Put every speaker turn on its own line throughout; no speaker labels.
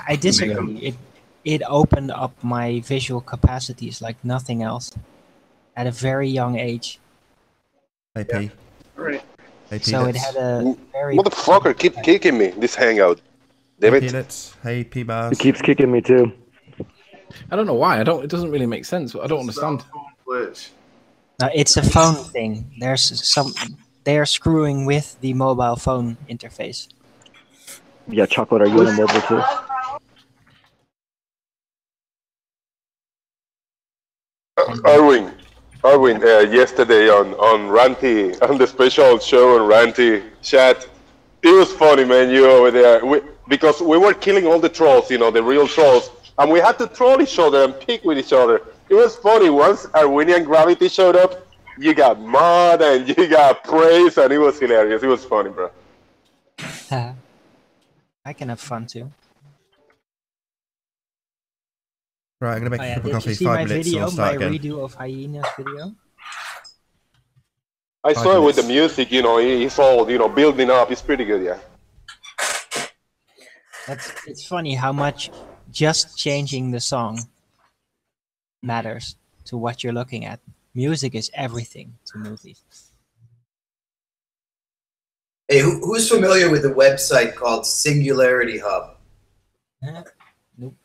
I disagree. It opened up my visual capacities like nothing else at a very young age.
Hey P.
Right.
Hey
So it
Peanuts.
had a very
Motherfucker, keep kicking me. This hangout.
Hey
David.
Peanuts. Hey P
It
bars.
keeps kicking me too.
I don't know why. It doesn't really make sense. I don't understand.
No, it's a phone thing. They are screwing with the mobile phone interface.
Yeah, Chocolate, are you on a mobile too?
Arwin, yesterday on Ranty, on the special show on Ranty chat, it was funny, man. You over there, because we were killing all the trolls, the real trolls, and we had to troll each other and pick with each other. It was funny. Once Arwinian Gravity showed up, you got mud and you got praise, and it was hilarious. It was funny, bro.
I can have fun too.
Right, I'm gonna make a cup of
Did
coffee.
you see
5
my
minutes.
video,
I'll start
my
again.
redo of Hyena's video?
I
5
saw it with the
minutes.
music, it's all, building up. It's pretty good, yeah.
It's funny how much just changing the song matters to what you're looking at. Music is everything to movies.
Hey, who's familiar with the website called Singularity Hub?
Nope.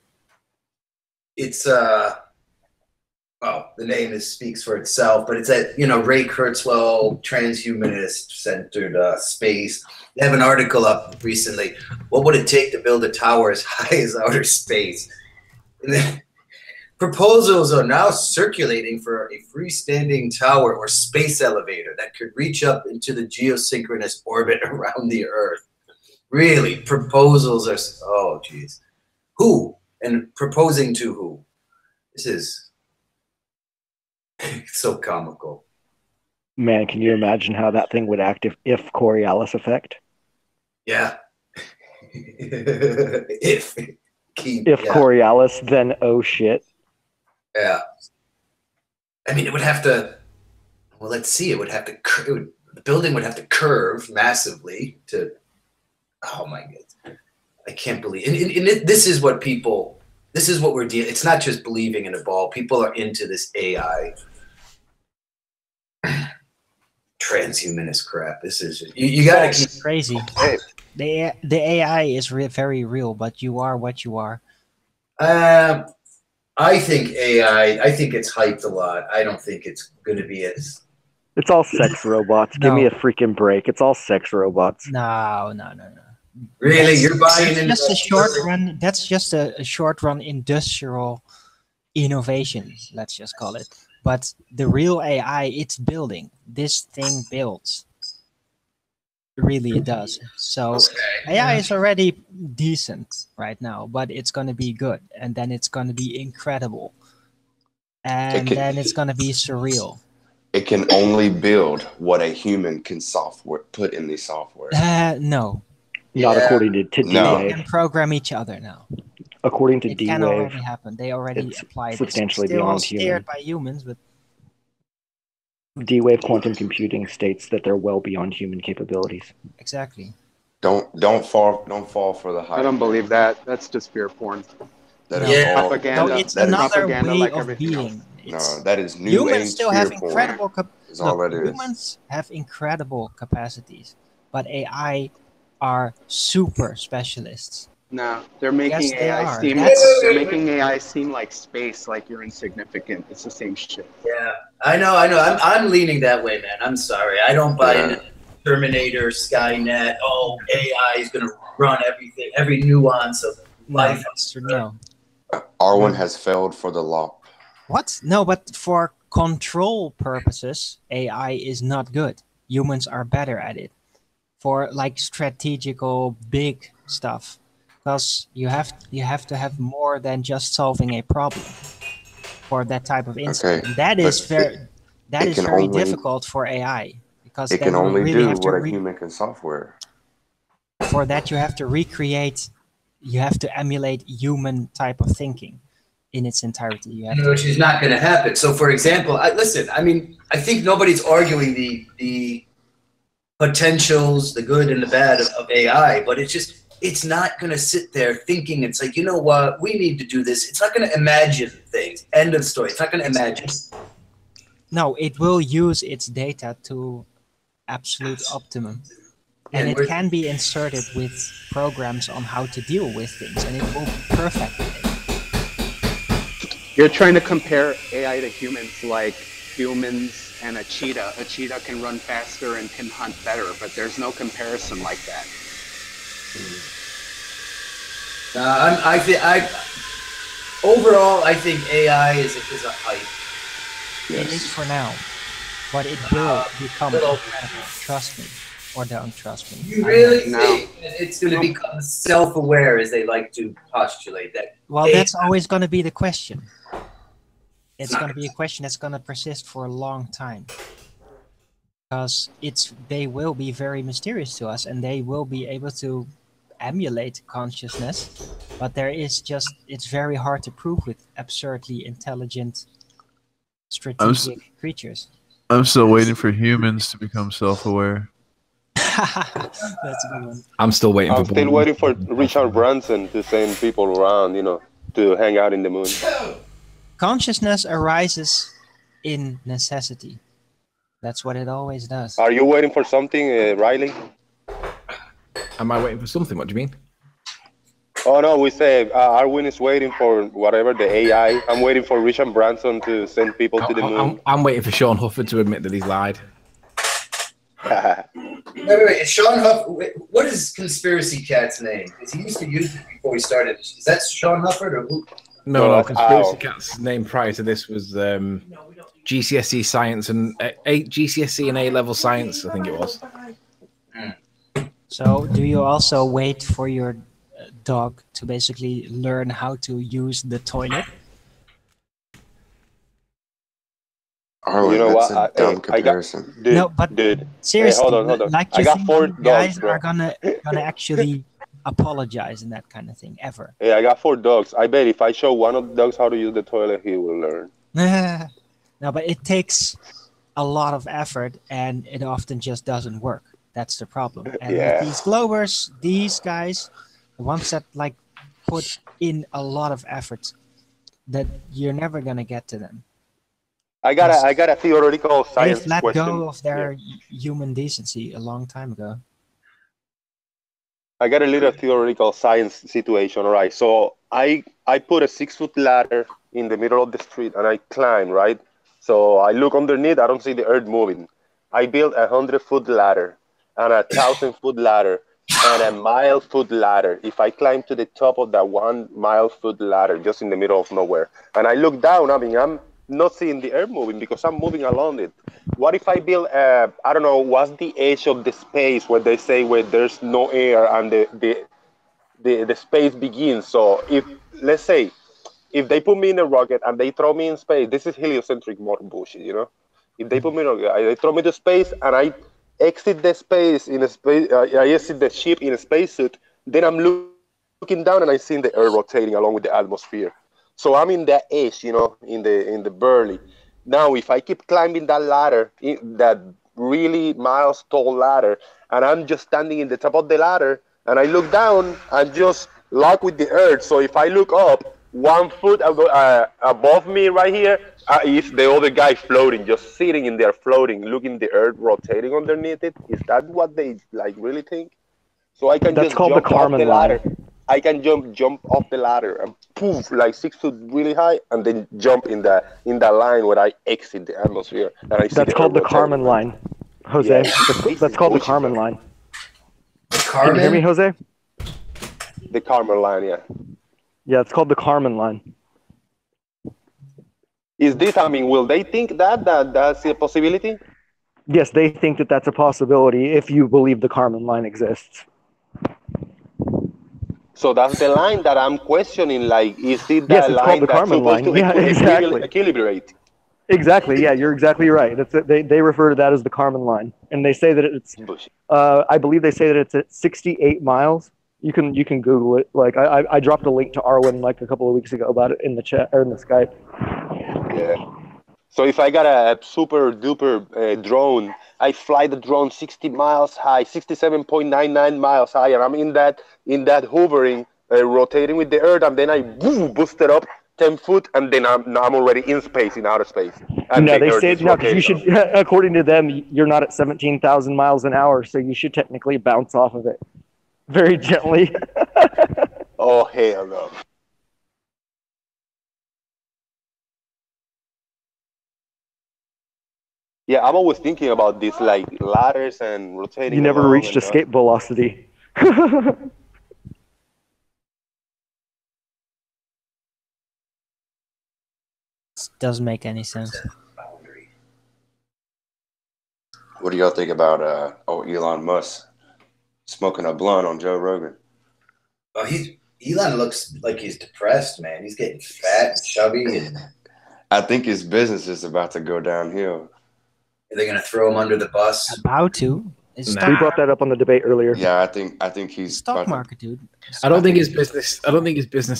It's well, the name speaks for itself, but it's at Ray Kurzweil transhumanist centered space. They have an article up recently. What would it take to build a tower as high as outer space? And then proposals are now circulating for a freestanding tower or space elevator that could reach up into the geosynchronous orbit around the Earth. Really, proposals are, oh geez. Who? And proposing to who? This is so comical.
Man, can you imagine how that thing would act if Coriolis effect?
Yeah. If
Coriolis, then oh shit.
Yeah. I mean, it would have to. Well, let's see. It would have to. The building would have to curve massively to. Oh my god! I can't believe. And this is what people. This is what we're dealing. It's not just believing in a ball. People are into this AI transhumanist crap. This is you got to keep
crazy. The AI is very real, but you are what you are.
I think AI. I think it's hyped a lot. I don't think it's going to be as.
It's all sex robots. Give me a freaking break. It's all sex robots.
No.
Really, you're buying into
just a short run. That's just a short run industrial innovation. Let's just call it. But the real AI, it's building. This thing builds. Really, it does. So AI is already decent right now, but it's going to be good, and then it's going to be incredible, and then it's going to be surreal.
It can only build what a human can put in the software.
No.
Not according to D-Wave.
They can program each other now.
According to
it
D-Wave,
can already happen. They already applied
substantially
it. Still
beyond
steered
human.
by humans, but
D-Wave quantum computing states that they're well beyond human capabilities.
Exactly.
Don't fall for the hype.
I don't believe that. That's just fear porn.
That is all
propaganda.
No, it's
that
another
propaganda
way
like
of
everything
being.
else.
No, that is new
Humans
age
still have
fear porn.
incredible
Is all that is.
humans have incredible capacities, but AI are super specialists.
No, they're making
Yes, they
AI
are.
seem.
That's-
They're making AI seem like space, like you're insignificant. It's the same shit.
Yeah, I know. I'm leaning that way, man. I'm sorry. I don't buy into Terminator, Skynet. Oh, AI is going to run everything, every nuance of life.
No.
Arwen has failed for the law.
What? No, but for control purposes, AI is not good. Humans are better at it. For like strategical big stuff, because you have to have more than just solving a problem for that type of incident.
Okay,
That is very
only-
difficult for AI because
It
then
can
you
only
really
do
have to
what a human can software.
for that you have to recreate. You have to emulate human type of thinking in its entirety. You have to.
Which is not going to happen. So, for example, listen. I mean, I think nobody's arguing the potentials, the good and the bad of AI, but it's just it's not going to sit there thinking, it's like, you know what, we need to do this. It's not going to imagine things. End of story. It's not going to imagine.
No, it will use its data to absolute optimum. And it can be inserted with programs on how to deal with things, and it will perfect it.
You're trying to compare AI to humans like humans and a cheetah. A cheetah can run faster and can hunt better, but there's no comparison like that.
Overall, I think AI is a hype.
It is for now, but it will become incredible. Trust me, or don't trust me.
You really think that it's going to become self-aware, as they like to postulate that?
Well, that's always going to be the question. It's going to be a question that's going to persist for a long time, because they will be very mysterious to us, and they will be able to emulate consciousness, but it's very hard to prove with absurdly intelligent strategic creatures.
I'm still waiting for humans to become self-aware.
That's a good one.
I'm still waiting.
I'm still waiting for Richard Branson to send people around, to hang out in the moon.
Consciousness arises in necessity. That's what it always does.
Are you waiting for something, Riley?
Am I waiting for something? What do you mean?
Oh no, we say Arwin is waiting for whatever the AI. I'm waiting for Richard Branson to send people to the moon.
I'm waiting for Sean Hufford to admit that he's lied.
Wait. Sean Hufford. What is Conspiracy Cat's name? Because he used to use it before he started. Is that Sean Hufford or who?
No, Conspiracy Cat's name prior to this was GCSE Science and GCSE and A-level Science, I think it was.
So, do you also wait for your dog to basically learn how to use the toilet?
Oh,
you know
that's
what?
a dumb comparison.
Dude,
seriously,
hey, hold on.
Like
I got 4 dogs,
guys
bro.
are gonna actually apologize and that kind of thing ever.
Yeah, I got 4 dogs. I bet if I show one of the dogs how to use the toilet, he will learn.
No, but it takes a lot of effort, and it often just doesn't work. That's the problem. And with these Globers, these guys, the ones that like put in a lot of effort, that you're never gonna get to them.
I got a theoretical science
They've let
question.
go of their human decency a long time ago.
I got a little theoretical science situation, all right? So I put a 6-foot ladder in the middle of the street and I climb, right? So I look underneath, I don't see the earth moving. I built a 100-foot ladder and a 1,000-foot ladder and a mile-foot ladder. If I climb to the top of that 1 mile-foot ladder, just in the middle of nowhere, and I look down, I mean, I'm not seeing the earth moving because I'm moving along it. What if I build I don't know, what's the edge of the space where they say where there's no air and the space begins? So if, let's say, if they put me in a rocket and they throw me in space, this is heliocentric more bullshit, If they put me in a rocket, they throw me to space and I exit the space in a space, I exit the ship in a spacesuit, then I'm looking down and I see the earth rotating along with the atmosphere. So I'm in that edge, in the burly. Now, if I keep climbing that ladder, that really miles tall ladder, and I'm just standing in the top of the ladder, and I look down, I'm just locked with the earth. So if I look up, 1 foot above me right here is the other guy floating, just sitting in there floating, looking at the earth rotating underneath it. Is that what they really think? So I can just jump off the ladder. I can jump off the ladder and poof, like 6 foot really high, and then jump in that line where I exit the atmosphere. And I see
That's called the Kármán line, Jose.
Yeah.
That's called the Kármán line.
Kármán?
Can you hear me, Jose?
The Kármán line, yeah.
Yeah, it's called the Kármán line.
Is this? I mean, will they think that's a possibility?
Yes, they think that that's a possibility if you believe the Kármán line exists.
So that's the line that I'm questioning. Like, is it that
Yes, it's
line
called the
that's
Kármán
supposed
line.
to
Yeah, exactly.
equilibrate?
Exactly. Yeah, you're exactly right. They refer to that as the Kármán line, and they say that it's. I believe they say that it's at 68 miles. You can Google it. Like I dropped a link to Arwen like a couple of weeks ago about it in the chat or in the Skype.
Yeah. So if I got a super duper drone I fly the drone 60 miles high, 67.99 miles high, and I'm in that hovering, rotating with the Earth, and then I boost it up 10 foot, and then I'm already in space, in outer space. And
No,
the
they
Earth
say
is
no because you
rotating.
should. According to them, you're not at 17,000 miles an hour, so you should technically bounce off of it very gently.
Oh hell no! Yeah, I'm always thinking about this, like ladders and rotating
You never
along
reached
and
escape velocity.
Doesn't make any sense.
What do y'all think about Elon Musk smoking a blunt on Joe Rogan?
Oh, Elon looks like he's depressed, man. He's getting fat and chubby, and
I think his business is about to go downhill.
are they gonna throw him under the bus?
About to.
We brought that up on the debate earlier.
Yeah, I think he's
Stock market, dude.
I don't think his business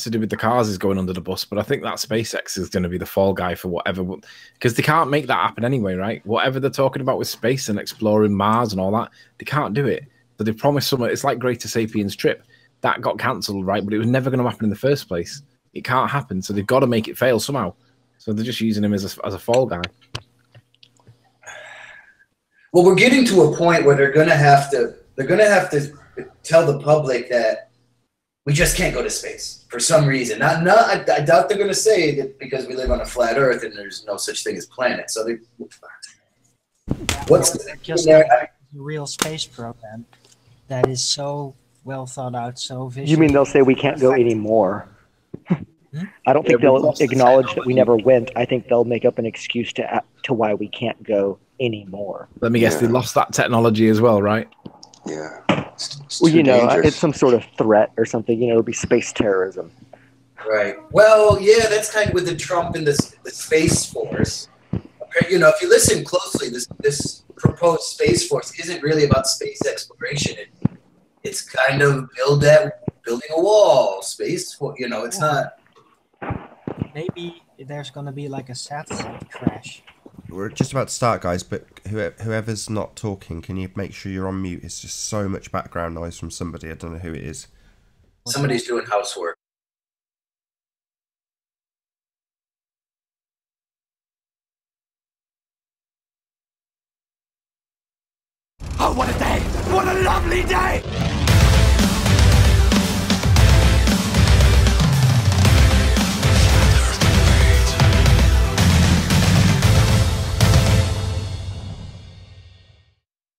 to do with the cars is going under the bus, but I think that SpaceX is going to be the fall guy for whatever, because they can't make that happen anyway, right? Whatever they're talking about with space and exploring Mars and all that, they can't do it. But they promised someone. It's like Greater Sapiens trip that got cancelled, right? But it was never going to happen in the first place. It can't happen, so they've got to make it fail somehow. So they're just using him as a fall guy.
Well, we're getting to a point where they're gonna have to tell the public that we just can't go to space for some reason. I doubt they're gonna say that because we live on a flat Earth and there's no such thing as planets. So what's
just a real space program that is so well thought out, so visual.
You mean they'll say we can't go anymore? I don't think they'll acknowledge that we never went. I think they'll make up an excuse to why we can't go anymore.
Let me guess, they lost that technology as well, right?
Yeah. It's
Well,
too dangerous.
it's some sort of threat or something. It'll be space terrorism.
right? Well, yeah, that's kind of with the Trump and the Space Force. If you listen closely, this proposed Space Force isn't really about space exploration. It's kind of building a wall, space. It's not.
Maybe there's gonna be like a satellite crash.
We're just about to start, guys, but whoever's not talking, can you make sure you're on mute? It's just so much background noise from somebody. I don't know who it is.
Somebody's doing housework.
Oh, what a day! What a lovely day!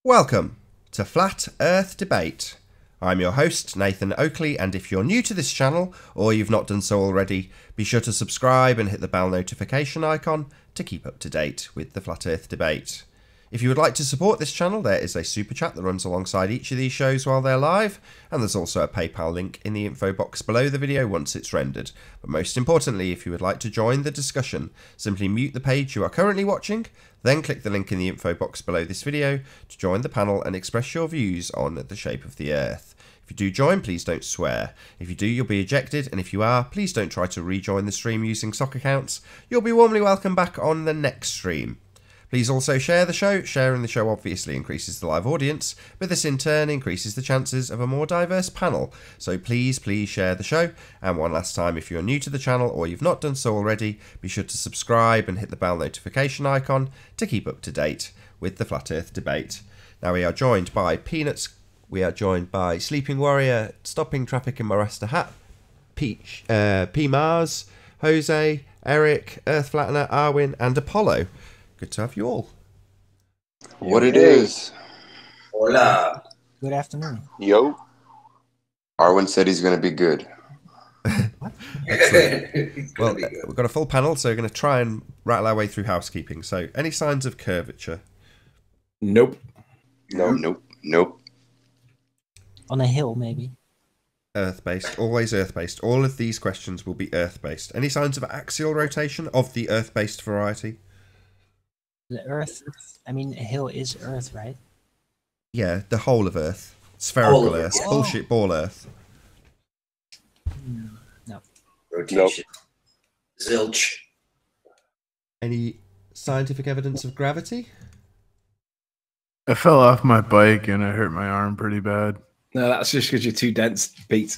Welcome to Flat Earth Debate. I'm your host, Nathan Oakley, and if you're new to this channel, or you've not done so already, be sure to subscribe and hit the bell notification icon to keep up to date with the Flat Earth Debate. If you would like to support this channel, there is a super chat that runs alongside each of these shows while they're live, and there's also a PayPal link in the info box below the video once it's rendered. But most importantly, if you would like to join the discussion, simply mute the page you are currently watching, then click the link in the info box below this video to join the panel and express your views on the shape of the Earth. If you do join, please don't swear. If you do, you'll be ejected, and if you are, please don't try to rejoin the stream using sock accounts. You'll be warmly welcomed back on the next stream. Please also share the show. Sharing the show obviously increases the live audience, but this in turn increases the chances of a more diverse panel. So please share the show. And one last time, if you're new to the channel or you've not done so already, be sure to subscribe and hit the bell notification icon to keep up to date with the Flat Earth Debate. Now we are joined by Peanuts, we are joined by Sleeping Warrior, Stopping Traffic in my Rasta Hat, Peach, P Mars, Jose, Eric, Earth Flattener, Arwin, and Apollo. Good to have you all.
What it is.
Hola.
Good afternoon.
Yo.
Arwin said he's going to be good.
Well, we've got a full panel, so we're going to try and rattle our way through housekeeping. So, any signs of curvature?
Nope.
Nope.
On a hill, maybe.
Earth-based, always Earth-based. All of these questions will be Earth-based. Any signs of axial rotation of the Earth-based variety?
The Earth, I mean, a hill is Earth, right?
Yeah, the whole of Earth. Spherical
Whole of
Earth.
Earth.
Bullshit ball Earth.
No.
Rotation. Zilch.
Any scientific evidence of gravity?
I fell off my bike and I hurt my arm pretty bad.
No, that's just because you're too dense, Pete.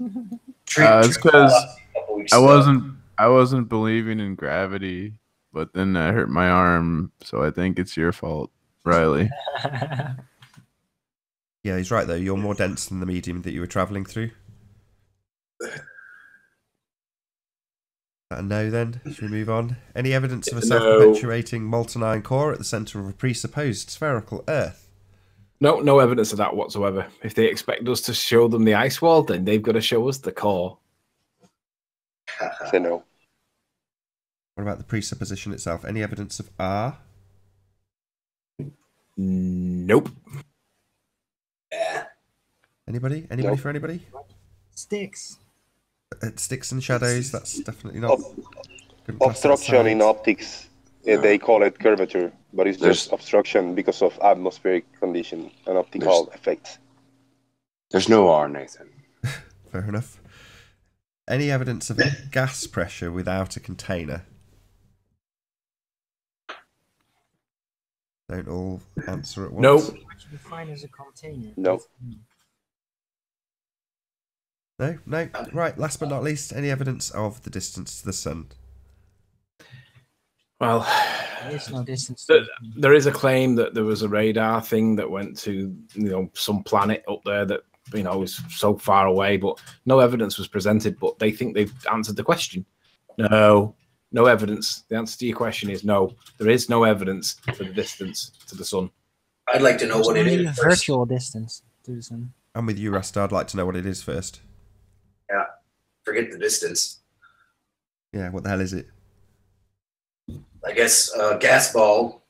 It's because I wasn't believing in gravity, but then I hurt my arm, so I think it's your fault, Riley.
Yeah, he's right though. You're more dense than the medium that you were travelling through. No, then should we move on? Any evidence of a self-perpetuating molten iron core at the centre of a presupposed spherical Earth?
No evidence of that whatsoever. If they expect us to show them the ice wall, then they've got to show us the core.
Say no.
What about the presupposition itself? Any evidence of R?
Nope.
Yeah.
Anybody?
Nope.
For anybody?
Sticks.
Sticks and shadows. That's definitely not.
Obstruction in optics. They call it curvature, but it's just obstruction because of atmospheric condition and optical effects.
There's no R, Nathan.
Fair enough. Any evidence of gas pressure without a container? Don't all answer at once.
Nope.
What you define as a container?
No.
No. Right, last but not least, any evidence of the distance to the sun?
Well,
There is no distance.
there is a claim that there was a radar thing that went to some planet up there that is so far away, but no evidence was presented. But they think they've answered the question. No evidence. The answer to your question is no. There is no evidence for the distance to the sun.
I'd like to know what it is.
Virtual distance to the sun.
I'm with you, Rasta. I'd like to know what it is first.
Yeah. Forget the distance.
Yeah, what the hell is it?
I guess a gas ball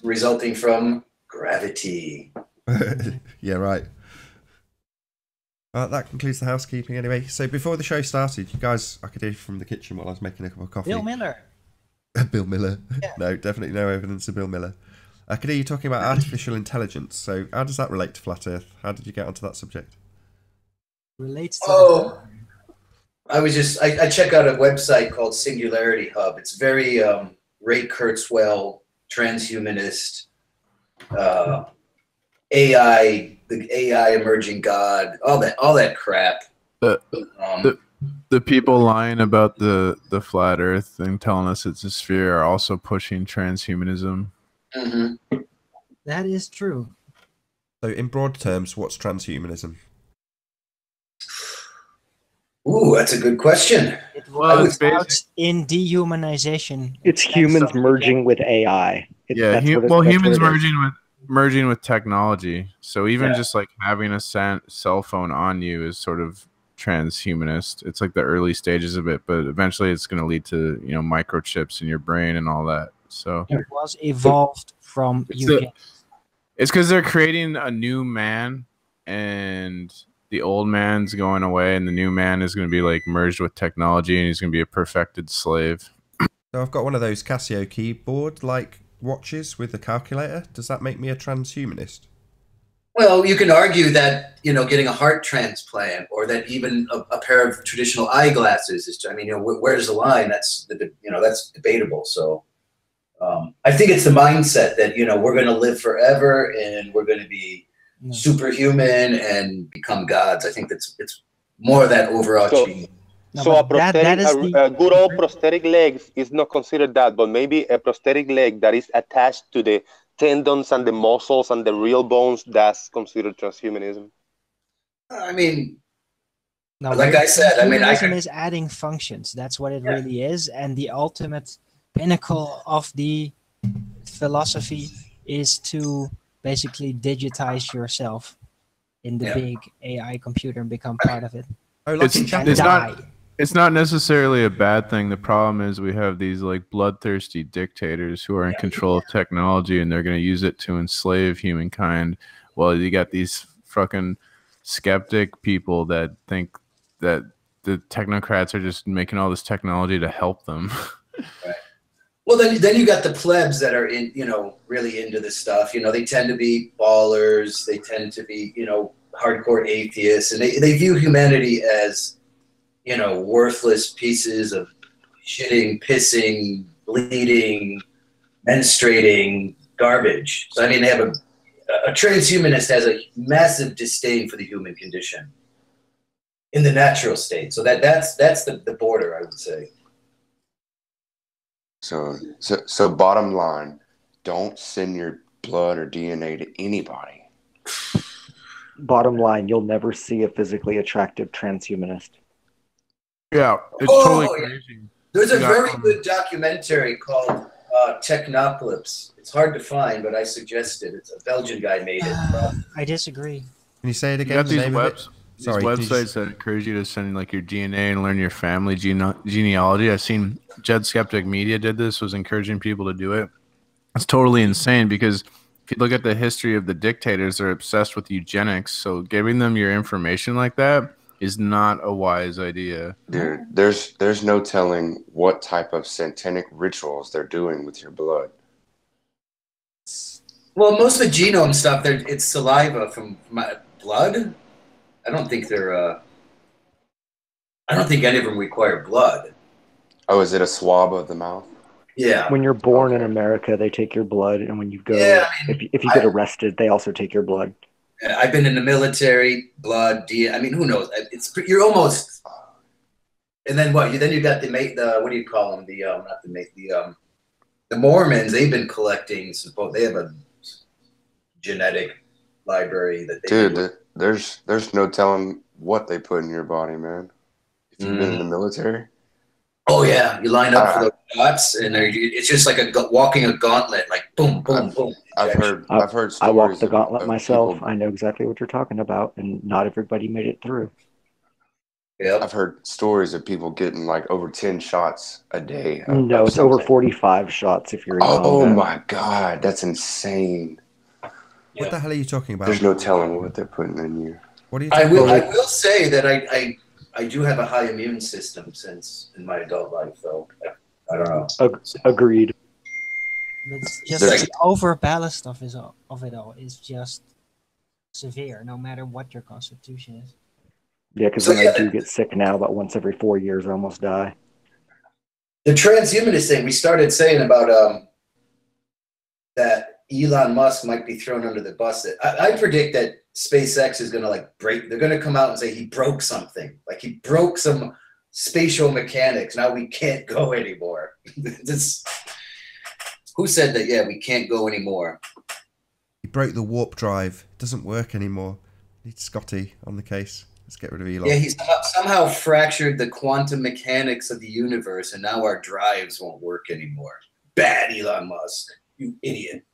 resulting from gravity.
Yeah, right. Well, that concludes the housekeeping anyway. So before the show started, you guys, I could hear from the kitchen while I was making a cup of coffee.
Bill Miller.
Bill Miller.
Yeah.
No, definitely no evidence of Bill Miller. I could hear you talking about artificial intelligence. So how does that relate to flat Earth? How did you get onto that subject?
Relates to
I check out a website called Singularity Hub. It's very Ray Kurzweil, transhumanist, AI, the AI emerging God, all that crap.
The people lying about the flat Earth and telling us it's a sphere are also pushing transhumanism.
Mm-hmm.
That is true.
So in broad terms, what's transhumanism?
Ooh, that's a good question.
It was in dehumanization.
It's humans merging with AI.
Humans merging with technology. So even just like having a cell phone on you is sort of transhumanist. It's like the early stages of it, but eventually it's going to lead to microchips in your brain and all that. So
it was evolved from you.
It's because they're creating a new man, and the old man's going away, and the new man is going to be like merged with technology, and he's going to be a perfected slave.
So I've got one of those Casio keyboard-like watches with a calculator. Does that make me a transhumanist?
Well, you can argue that getting a heart transplant, or that even a pair of traditional eyeglasses is. I mean, where's the line? That's debatable. So, I think it's the mindset that we're going to live forever and we're going to be superhuman and become gods. I think it's more of that overarching.
So a good old prosthetic leg is not considered that, but maybe a prosthetic leg that is attached to the tendons and the muscles and the real bones, that's considered transhumanism.
I mean, like I said,
transhumanism is adding functions. That's what it really is, and the ultimate pinnacle of the philosophy is to basically digitize yourself in the big AI computer and become part of it.
It's not necessarily a bad thing. The problem is we have these like bloodthirsty dictators who are in control of technology, and they're going to use it to enslave humankind. Well, you got these fucking skeptic people that think that the technocrats are just making all this technology to help them.
Right. Well, then you got the plebs that are really into this stuff. They tend to be ballers. They tend to be, hardcore atheists, and they view humanity as, worthless pieces of shitting, pissing, bleeding, menstruating garbage. So, I mean, they have a transhumanist has a massive disdain for the human condition in the natural state. So that's the border, I would say.
So bottom line, don't send your blood or DNA to anybody.
Bottom line, you'll never see a physically attractive transhumanist.
Yeah, it's totally crazy.
There's a very good documentary called Technocalypse. It's hard to find, but I suggest it. It's a Belgian guy made it.
I disagree.
Can you say it
You
again?
got
The
these
name of it? Sorry,
websites that encourage you to send like your DNA and learn your family genealogy. I've seen Jed Skeptic Media did this, was encouraging people to do it. It's totally insane because if you look at the history of the dictators, they're obsessed with eugenics. So giving them your information like that is not a wise idea.
Dude, there's no telling what type of satanic rituals they're doing with your blood.
Well, most of the genome stuff, it's saliva from my blood. I don't think any of them require blood.
Oh, is it a swab of the mouth?
Yeah.
When you're born in America, they take your blood, and when you go, if you get arrested, they also take your blood.
I've been in the military, blood, I mean, who knows? You're almost. And then what? Then you got the what do you call them? The Mormons. They've been collecting. They have a genetic library that they.
Dude, there's no telling what they put in your body, man. If you've been in the military.
Oh yeah, you line up for those shots, and it's just like walking a gauntlet, like boom, boom, boom.
I've heard stories.
I walked the gauntlet myself. I know exactly what you're talking about, and not everybody made it through.
Yeah,
I've heard stories of people getting like over 10 shots a day.
No, it's over 45 shots if you're in combat.
Oh my god, that's insane.
What the hell are you talking about?
There's no telling what they're putting in you.
What are you
I
talking about?
will say that I do have a high immune system since in my adult life, though. I don't know.
Agreed.
It's just the overballast of it all is just severe, no matter what your constitution is.
Yeah, because I do get sick now, but once every 4 years I almost die.
The transhumanist thing we started saying about that Elon Musk might be thrown under the bus. I predict that SpaceX is going to break. They're going to come out and say he broke something. Like he broke some spatial mechanics. Now we can't go anymore. Who said that? Yeah, we can't go anymore.
He broke the warp drive. It doesn't work anymore. Need Scotty on the case. Let's get rid of Elon.
Yeah, he's somehow fractured the quantum mechanics of the universe, and now our drives won't work anymore. Bad Elon Musk, you idiot.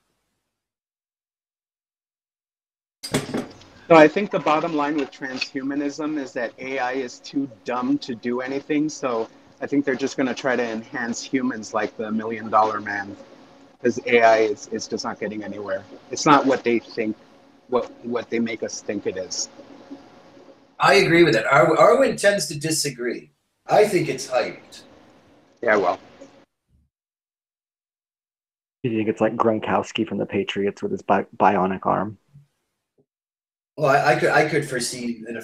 So I think the bottom line with transhumanism is that AI is too dumb to do anything. So I think they're just going to try to enhance humans like the $1 Million Man, because AI is just not getting anywhere. It's not what they think, what they make us think it is.
I agree with that. Arwin tends to disagree. I think it's hyped.
Yeah, well.
You think it's like Gronkowski from the Patriots with his bionic arm?
Well, I could foresee in a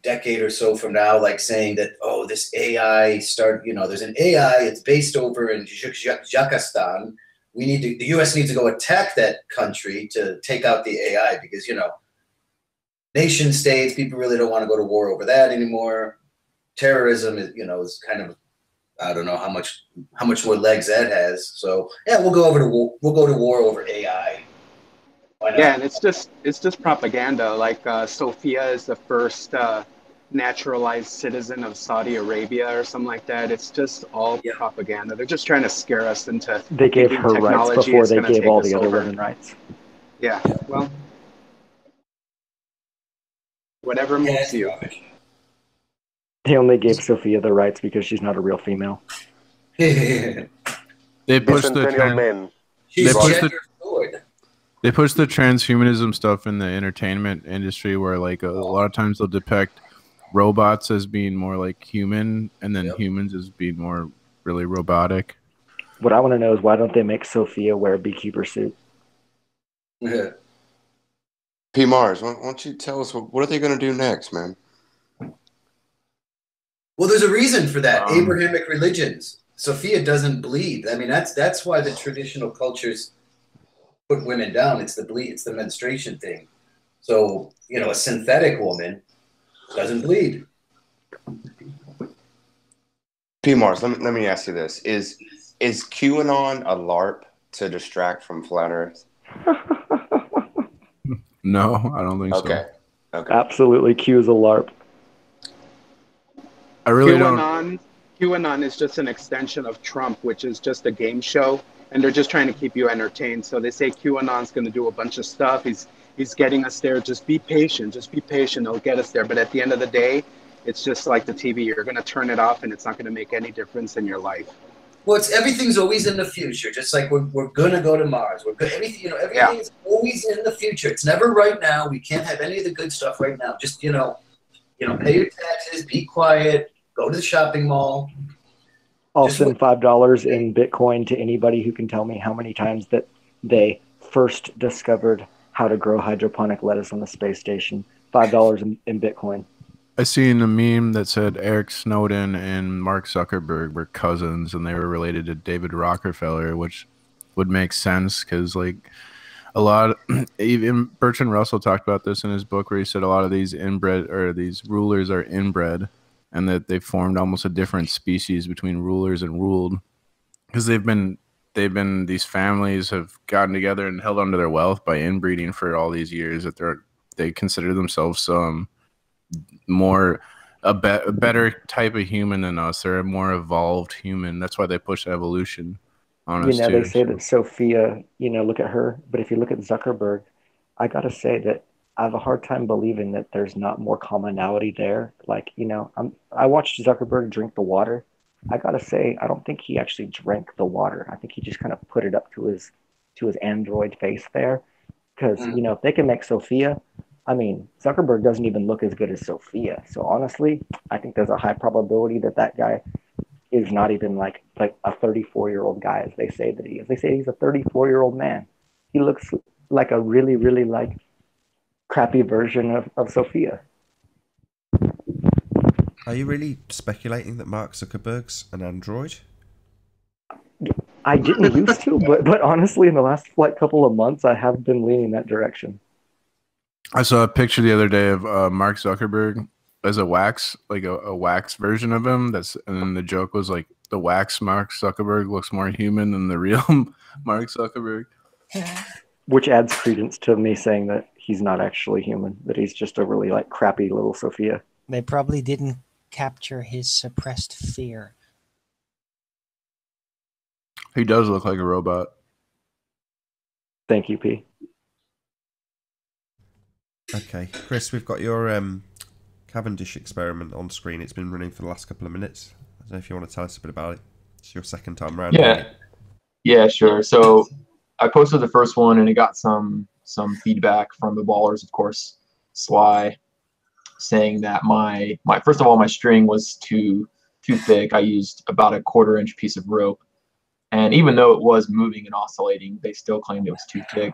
decade or so from now, like saying that, oh, this AI there's an AI. It's based over in Kazakhstan. The U.S. needs to go attack that country to take out the AI because nation states, people really don't want to go to war over that anymore. Terrorism is kind of, I don't know how much more legs that has. So yeah, we'll go to war over AI.
Yeah, and it's just propaganda. Like Sophia is the first naturalized citizen of Saudi Arabia or something like that. It's just all propaganda. They're just trying to scare us into.
They gave her rights before they gave all the other women rights.
Yeah, well, whatever moves you.
They only gave Sophia the rights because she's not a real female.
They pushed They push the transhumanism stuff in the entertainment industry where like a lot of times they'll depict robots as being more like human and then humans as being more really robotic.
What I want to know is why don't they make Sophia wear a beekeeper suit?
Yeah.
P. Mars, why don't you tell us what are they going to do next, man?
Well, there's a reason for that. Abrahamic religions. Sophia doesn't bleed. I mean, that's why the traditional cultures put women down. It's the bleed. It's the menstruation thing. So, you know, a synthetic woman doesn't bleed.
P. Mars, let me ask you this. Is QAnon a LARP to distract from flat Earth?
No, I don't think
Okay. Okay.
Absolutely, Q is a LARP.
I really don't.
QAnon is just an extension of Trump, which is just a game show, and they're just trying to keep you entertained. So they say QAnon's going to do a bunch of stuff. He's getting us there. Just be patient. Just be patient. He'll get us there. But at the end of the day, it's just like the TV. You're going to turn it off, and it's not going to make any difference in your life.
Well, everything's always in the future. Just like we're gonna go to Mars. Everything, you know, everything is always in the future. It's never right now. We can't have any of the good stuff right now. Just you know, pay your taxes, be quiet, go to the shopping mall.
I'll send $5 in Bitcoin to anybody who can tell me how many times that they first discovered how to grow hydroponic lettuce on the space station. $5 in Bitcoin.
I seen a meme that said Eric Snowden and Mark Zuckerberg were cousins, and they were related to David Rockefeller, which would make sense because, like, a lot. Even Bertrand Russell talked about this in his book, where he said a lot of these inbred or these rulers are inbred, and that they formed almost a different species between rulers and ruled, because they've been these families have gotten together and held onto their wealth by inbreeding for all these years that they consider themselves a better type of human than us. They're a more evolved human. That's why they push evolution on us.
They say that Sophia, look at her. But if you look at Zuckerberg, I got to say that I have a hard time believing that there's not more commonality there. Like, I watched Zuckerberg drink the water. I got to say, I don't think he actually drank the water. I think he just kind of put it up to his Android face there. Because, if they can make Sophia, I mean, Zuckerberg doesn't even look as good as Sophia. So honestly, I think there's a high probability that guy is not even like a 34-year-old guy, as they say that he is. They say he's a 34-year-old man. He looks like a really, really crappy version of Sophia.
Are you really speculating that Mark Zuckerberg's an android?
I didn't used to, but honestly, in the last couple of months, I have been leaning that direction.
I saw a picture the other day of Mark Zuckerberg as a wax version of him. And then the joke was like, the wax Mark Zuckerberg looks more human than the real Mark Zuckerberg.
Which adds credence to me saying that he's not actually human, that he's just a really crappy little Sophia.
They probably didn't capture his suppressed fear.
He does look like a robot.
Thank you, P.
Okay, Chris, we've got your Cavendish experiment on screen. It's been running for the last couple of minutes. I don't know if you want to tell us a bit about it. It's your second time around.
Yeah, sure. So I posted the first one, and it got some feedback from the ballers, of course. Sly saying that my first of all, my string was too thick. I used about a 1/4 inch piece of rope, and even though it was moving and oscillating, they still claimed it was too thick.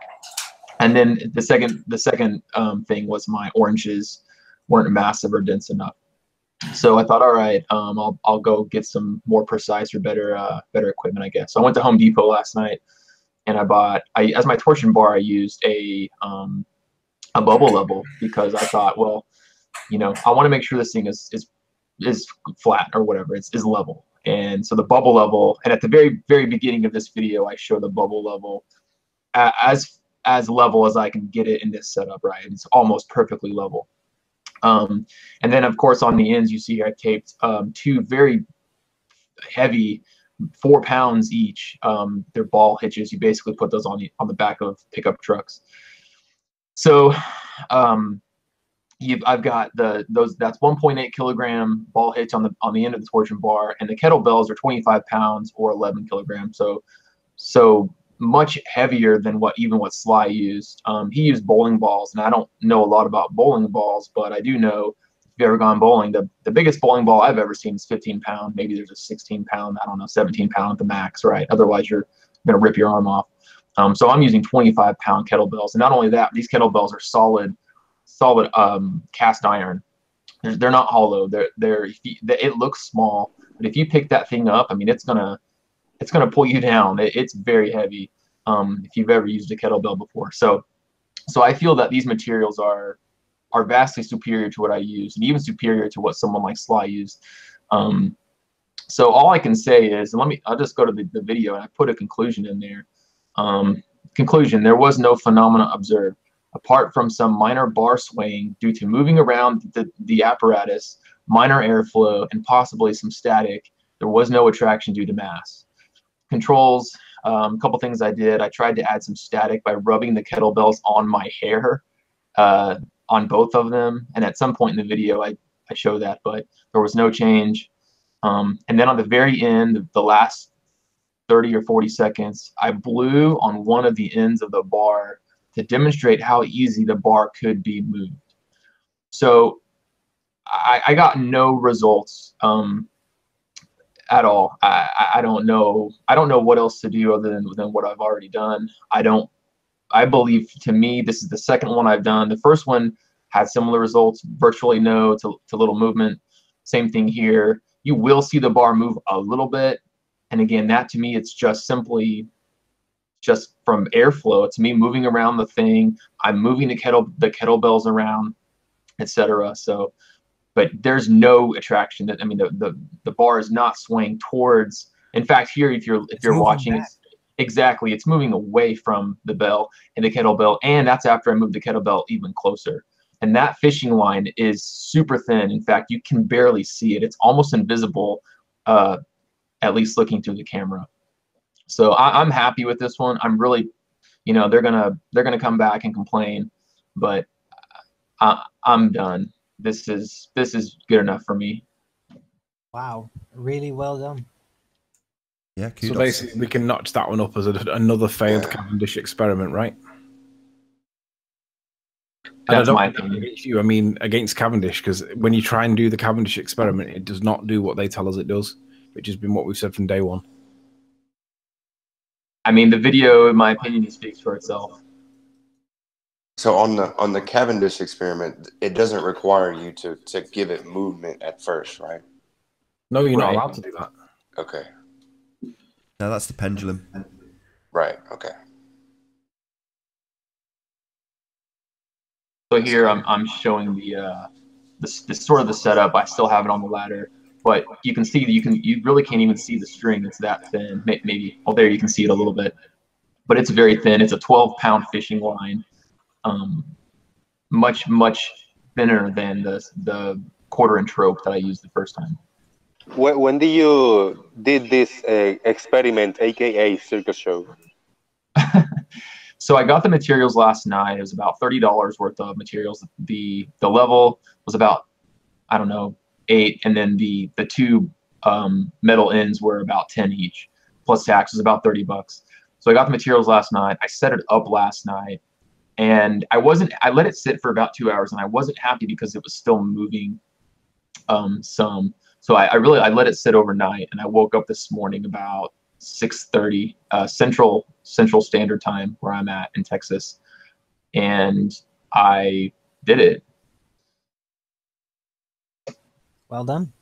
And then the second thing was my oranges weren't massive or dense enough. So I thought, all right, I'll go get some more precise or better equipment, I guess. So I went to Home Depot last night, and as my torsion bar, I used a bubble level, because I thought, well, I want to make sure this thing is flat or whatever, is level. And so the bubble level, and at the very, very beginning of this video, I show the bubble level as level as I can get it in this setup, right? It's almost perfectly level. And then, of course, on the ends, you see I taped 2 very heavy, 4 pounds each. They're ball hitches. You basically put those on the back of pickup trucks. So I've got that's 1.8 kilogram ball hitch on the end of the torsion bar, and the kettlebells are 25 pounds or 11 kilograms. So much heavier than what Sly used. He used bowling balls, and I don't know a lot about bowling balls, but I do know, if you've ever gone bowling, the biggest bowling ball I've ever seen is 15 pound. Maybe there's a 16 pound, I don't know, 17 pound at the max, right? Otherwise you're gonna rip your arm off. So I'm using 25 pound kettlebells, and not only that, these kettlebells are solid cast iron. They're not hollow. It looks small, but if you pick that thing up, I mean, it's gonna pull you down. It's very heavy. if you've ever used a kettlebell before. So I feel that these materials are vastly superior to what I use, and even superior to what someone like Sly used. So all I can say is, and I'll just go to the video, and I put a conclusion in there. Conclusion: there was no phenomena observed apart from some minor bar swaying due to moving around the apparatus, minor airflow, and possibly some static. There was no attraction due to mass. Controls: a couple things I did. I tried to add some static by rubbing the kettlebells on my hair, on both of them, and at some point in the video I show that, but there was no change. And then on the very end, the last 30 or 40 seconds, I blew on one of the ends of the bar to demonstrate how easy the bar could be moved. So I got no results at all. I don't know what else to do other than what I've already done. I believe, to me, this is the second one I've done. The first one had similar results, virtually no to little movement. Same thing here. You will see the bar move a little bit. And again, that to me, it's just simply just from airflow. It's me moving around the thing. I'm moving the kettlebells around, etc. So, but there's no attraction. I mean, the bar is not swaying towards. In fact, here, if you're watching, exactly, it's moving away from the bell and the kettlebell, and that's after I move the kettlebell even closer. And that fishing line is super thin. In fact, you can barely see it. It's almost invisible, at least looking through the camera. So I'm happy with this one. I'm really, they're gonna come back and complain, but I'm done. This is good enough for me.
Wow, really well done.
Yeah, kudos.
So basically, we can notch that one up as another failed Cavendish experiment, right?
That's my opinion.
Against you, I mean against Cavendish, because when you try and do the Cavendish experiment, it does not do what they tell us it does, which has been what we've said from day one.
I mean, the video, in my opinion, speaks for itself.
So on the Cavendish experiment, it doesn't require you to give it movement at first, right?
No, you're not allowed to do that.
Okay.
No, that's the pendulum.
Right. Okay.
So here I'm showing the sort of the setup. I still have it on the ladder, but you can see you really can't even see the string. It's that thin. Maybe there you can see it a little bit, but it's very thin. It's a 12-pound fishing line, much thinner than the quarter-inch rope that I used the first time.
When did you did this experiment, aka circus show?
So I got the materials last night. It was about $30 worth of materials. The level was about, I don't know, 8, and then the two metal ends were about 10 each, plus tax was about $30. So I got the materials last night. I set it up last night, and I let it sit for about 2 hours, and I wasn't happy because it was still moving some. So I let it sit overnight, and I woke up this morning about 6:30 Central Standard Time, where I'm at in Texas, and I did it.
Well done.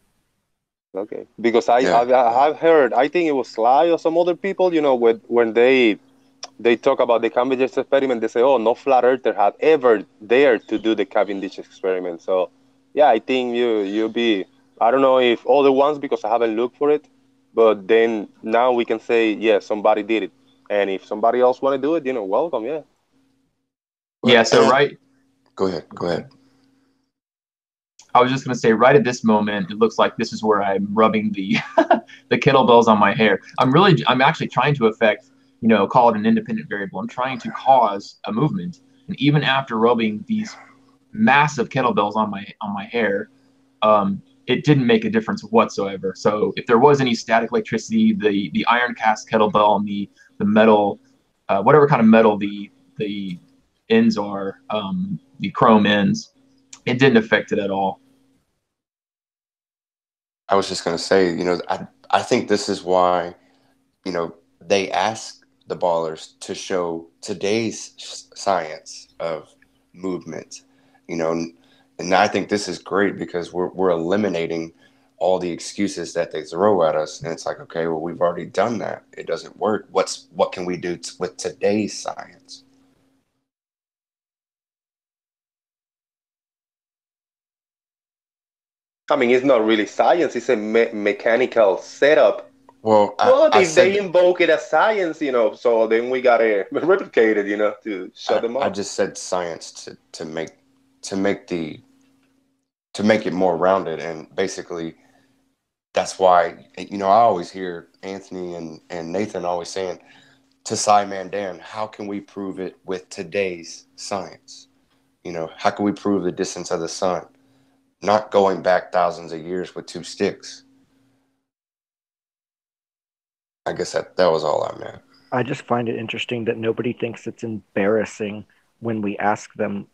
Okay, because I've heard, I think it was Sly or some other people, when they talk about the Cavendish experiment, they say, oh, no flat earther had ever dared to do the Cavendish experiment. So yeah, I think you'll be, I don't know if other ones, because I haven't looked for it, but then now we can say, yeah, somebody did it. And if somebody else want to do it, welcome, yeah.
Yeah, so right.
Go ahead.
I was just going to say, right at this moment, it looks like this is where I'm rubbing the the kettlebells on my hair. I'm actually trying to affect, call it an independent variable. I'm trying to cause a movement. And even after rubbing these massive kettlebells on my hair, it didn't make a difference whatsoever. So if there was any static electricity, the iron cast kettlebell and the metal, whatever kind of metal the ends are, the chrome ends, it didn't affect it at all.
I was just going to say, I think this is why, they ask the ballers to show today's science of movement, and I think this is great because we're eliminating all the excuses that they throw at us, and it's like, okay, well, we've already done that. It doesn't work. What can we do with today's science?
I mean, it's not really science. It's a mechanical setup.
Well,
But if they invoke it as science, so then we gotta replicate it, to shut them up.
I just said science to make it more rounded, and basically that's why I always hear Anthony and Nathan always saying to Simon Dan, how can we prove it with today's science? How can we prove the distance of the sun? Not going back thousands of years with two sticks. I guess that was all I meant.
I just find it interesting that nobody thinks it's embarrassing when we ask them,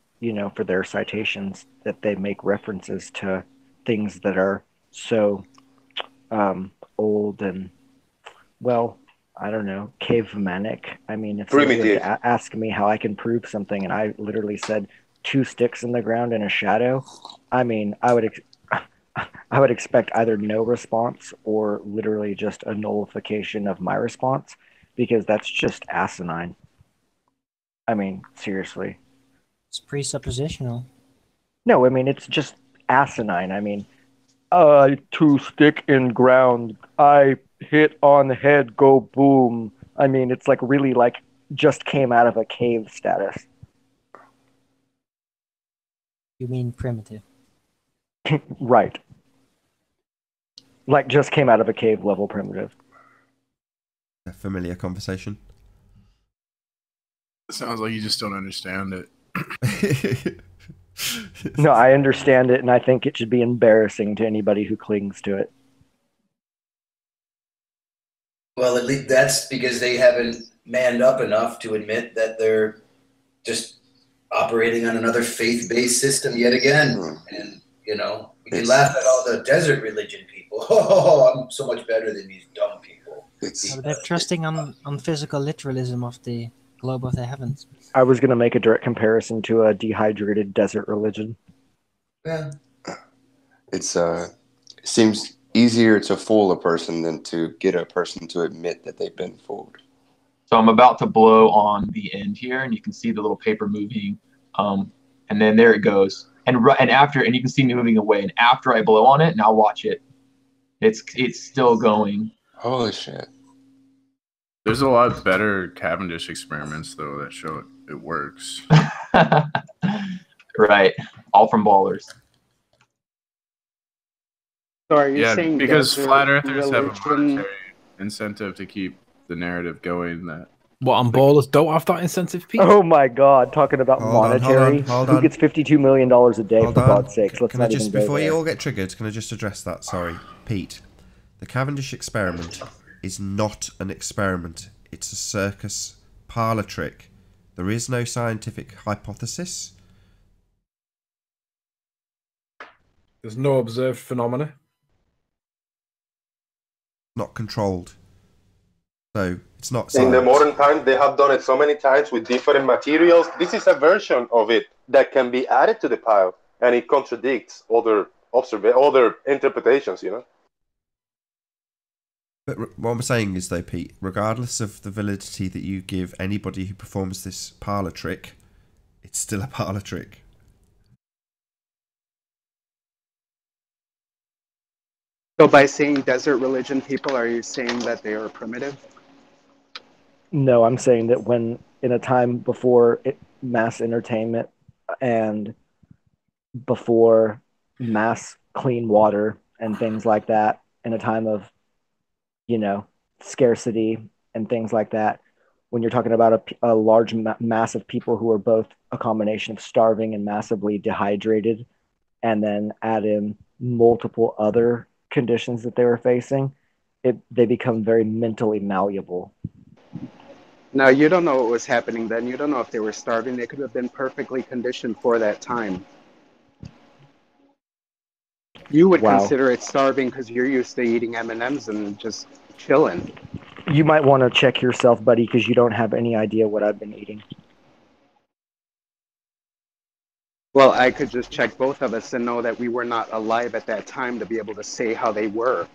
for their citations, that they make references to things that are so old and, well, I don't know, cavemanic. I mean, if somebody was to ask me how I can prove something, and I literally said 2 sticks in the ground and a shadow, I mean, I would expect either no response or literally just a nullification of my response, because that's just asinine. I mean, seriously.
It's presuppositional.
No, I mean, it's just asinine. I mean, 2 stick in ground, I hit on head, go boom. I mean, it's like really like just came out of a cave status.
You mean primitive?
Right. Like just came out of a cave level primitive.
A familiar conversation.
It sounds like you just don't understand it.
No, I understand it, and I think it should be embarrassing to anybody who clings to it.
Well, at least that's because they haven't manned up enough to admit that they're just operating on another faith-based system yet again. And, we can laugh at all the desert religion people. Oh, I'm so much better than these dumb people.
They're trusting on physical literalism of the globe of the heavens.
I was going to make a direct comparison to a dehydrated desert religion.
Yeah.
It seems easier to fool a person than to get a person to admit that they've been fooled.
So I'm about to blow on the end here, and you can see the little paper moving, and then there it goes. And you can see me moving away. And after I blow on it, now watch it. It's still going.
Holy shit!
There's a lot better Cavendish experiments though that show it works.
Right, all from ballers.
So are you saying
because flat earthers have a
religion...
monetary incentive to keep the narrative going that
what, and ballers don't have that incentive, Pete?
Oh my God! Talking about monetary, who gets $52 million a day? For God's sakes, let's not even go
before
there.
you all get triggered, can I just address that? Sorry, Pete. The Cavendish experiment is not an experiment. It's a circus parlor trick. There is no scientific hypothesis.
There's no observed phenomena.
Not controlled. So it's not science.
In the modern times, they have done it so many times with different materials. This is a version of it that can be added to the pile, and it contradicts other interpretations,
But what I'm saying is, though, Pete, regardless of the validity that you give anybody who performs this parlor trick, it's still a parlor trick.
So by saying desert religion people, are you saying that they are primitive?
No, I'm saying that when in a time before mass entertainment and before mass clean water and things like that, in a time of, scarcity and things like that, when you're talking about a large mass of people who are both a combination of starving and massively dehydrated, and then add in multiple other conditions that they were facing, they become very mentally malleable.
Now, you don't know what was happening then. You don't know if they were starving. They could have been perfectly conditioned for that time. You would consider it starving because you're used to eating M&Ms and just chilling.
You might want to check yourself, buddy, because you don't have any idea what I've been eating.
Well, I could just check both of us and know that we were not alive at that time to be able to say how they were.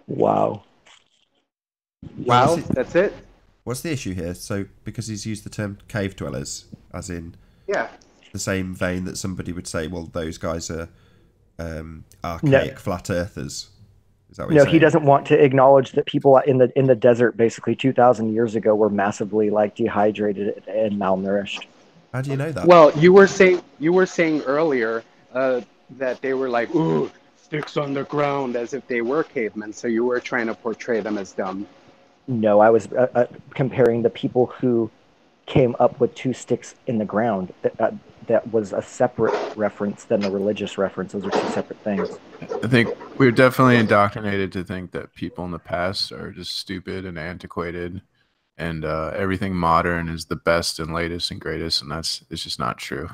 Wow.
Wow, that's it?
What's the issue here? So, because he's used the term cave dwellers, as in
Yeah.
the same vein that somebody would say, well, those guys are archaic flat earthers. Is that what you're saying?
He doesn't want to acknowledge that people in the desert basically 2,000 years ago were massively like dehydrated and malnourished.
How do you know that?
Well, you were saying earlier that they were like, ooh, sticks on the ground, as if they were cavemen. So you were trying to portray them as dumb.
No, I was comparing the people who came up with 2 sticks in the ground. That was a separate reference than the religious reference. Those are 2 separate things.
I think we're definitely indoctrinated to think that people in the past are just stupid and antiquated, and everything modern is the best and latest and greatest, and it's just not true.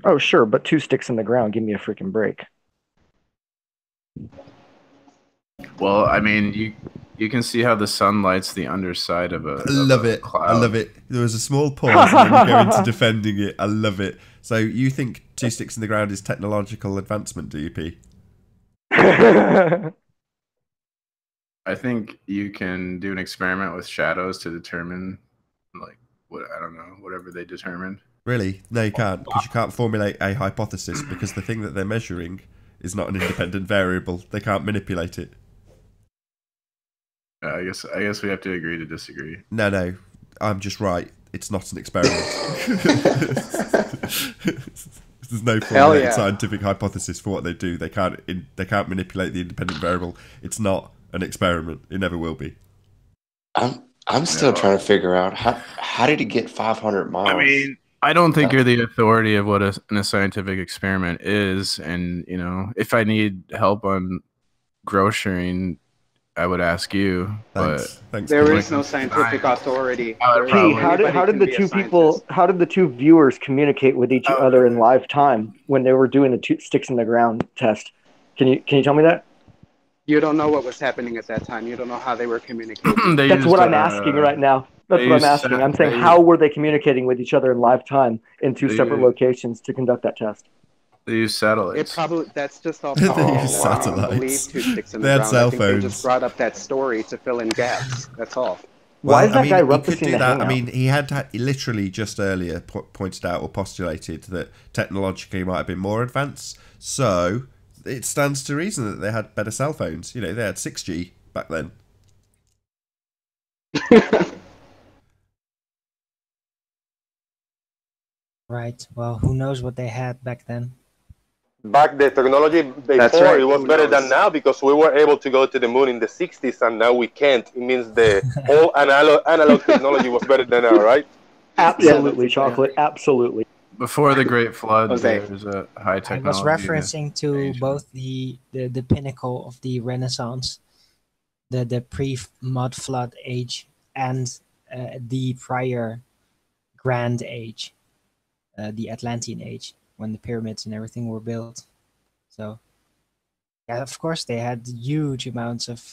Oh, sure, but 2 sticks in the ground, give me a freaking break.
Well, I mean, you can see how the sun lights the underside of a.
I love it.
Cloud.
I love it. There was a small pause, and then we go into defending it. I love it. So you think 2 sticks in the ground is technological advancement, do you, P?
I think you can do an experiment with shadows to determine, like, whatever they determined.
Really? No, you can't, because you can't formulate a hypothesis, because the thing that they're measuring is not an independent variable. They can't manipulate it.
I guess we have to agree to disagree.
No, I'm just right. It's not an experiment. There's no formulated scientific hypothesis for what they do. They can't manipulate the independent variable. It's not an experiment. It never will be.
I'm still trying to figure out how did he get 500 miles?
I mean, I don't think you're the authority of what a scientific experiment is, and if I need help on grocerying, I would ask you.
Thanks.
There is no scientific authority.
How did the 2 viewers communicate with each other in live time when they were doing the 2 sticks in the ground test? Can you tell me that?
You don't know what was happening at that time. You don't know how they were communicating.
That's what I'm asking right now. That's what I'm asking. I'm saying, how were they communicating with each other in live time in 2 separate locations to conduct that test?
They use satellites.
That's just all.
They use satellites. They had cell phones.
They just brought up that story to fill in gaps. That's all.
Why is that guy referencing
he could do
the
that.
hangout?
I mean, he had literally just earlier pointed out or postulated that technologically might have been more advanced. So it stands to reason that they had better cell phones. They had 6G back then.
Right. Well, who knows what they had back then?
Back the technology before it was better than now, because we were able to go to the moon in the 60s and now we can't. It means the whole analog technology was better than now, right?
Absolutely, Chocolate. Absolutely.
Before the Great Flood, there was a high technology.
I was referencing to both the pinnacle of the Renaissance, the pre-mud flood age, and the prior Grand Age, the Atlantean Age, when the pyramids and everything were built. So, yeah, of course, they had huge amounts of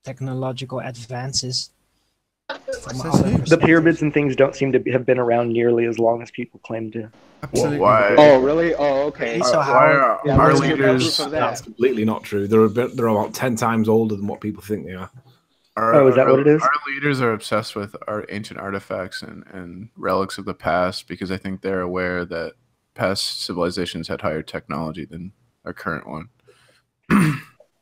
technological advances.
The pyramids and things don't seem to have been around nearly as long as people claim to.
Absolutely.
Why?
Oh, really? Oh, okay.
So
our leaders? That's completely not true. They're about 10 times older than what people think they are.
Is that what it is?
Our leaders are obsessed with our ancient artifacts and relics of the past because I think they're aware that past civilizations had higher technology than our current one.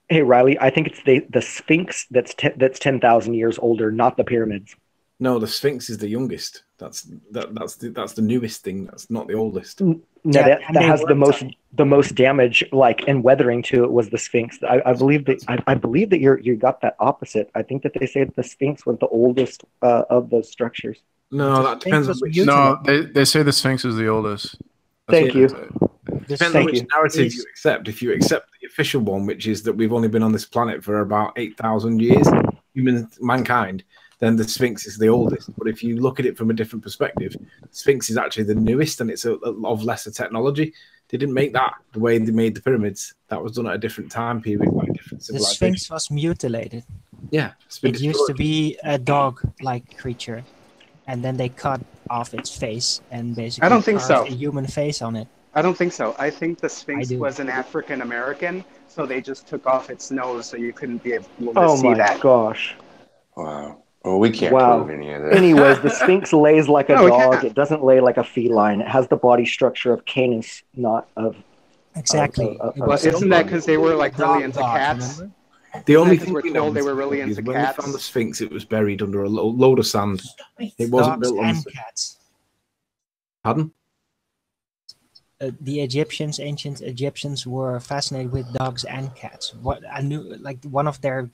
Hey, Riley, I think it's the Sphinx that's 10,000 years older, not the pyramids.
No, the Sphinx is the youngest. That's the newest thing. That's not the oldest.
No, that has the most damage, and weathering to it was the Sphinx. I believe that you got that opposite. I think that they say that the Sphinx was the oldest of those structures.
No, that depends on which.
No, they say the Sphinx is the oldest.
Thank you.
Depends on which narrative you accept. If you accept the official one, which is that we've only been on this planet for about 8,000 years, mankind, then the Sphinx is the oldest. But if you look at it from a different perspective, the Sphinx is actually the newest, and it's of lesser technology. They didn't make that the way they made the pyramids. That was done at a different time period by different civilizations.
The Sphinx was mutilated.
Yeah,
it used to be a dog-like creature, and then they cut off its face and basically
I don't think
carved
so.
a human face on it.
I don't think so. I think the Sphinx
do.
was an African American, so they just took off its nose so you couldn't be able to
Oh
see
my
that.
gosh.
Wow. Well, we can't
Wow.
prove any of this.
Anyways, the Sphinx lays like a
No, we
dog.
can't.
It doesn't lay like a feline. It has the body structure of Canis, not of.
Exactly.
Of
Well, isn't that because they were like really
Dog
into
god,
cats?
remember?
The only
Because
thing
we're
we know
told they were really
is
into
when they
cats.
found the Sphinx, it was buried under a load of sand. It wasn't
Dogs
built on.
and cats.
Pardon?
The Egyptians, ancient Egyptians, were fascinated with dogs and cats. What I knew, like one of their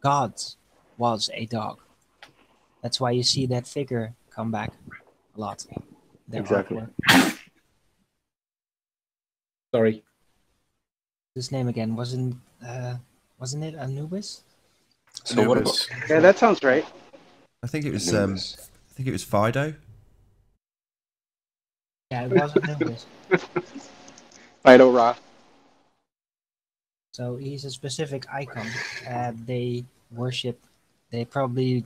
gods was a dog. That's why you see that figure come back a lot. Their
Exactly.
artwork.
Sorry.
His name again wasn't it Anubis?
So what about?
Yeah, that sounds right.
I think it was.
Anubis.
I think it was Fido.
Yeah, it was Anubis.
Fido Ra.
So he's a specific icon. They worship. They probably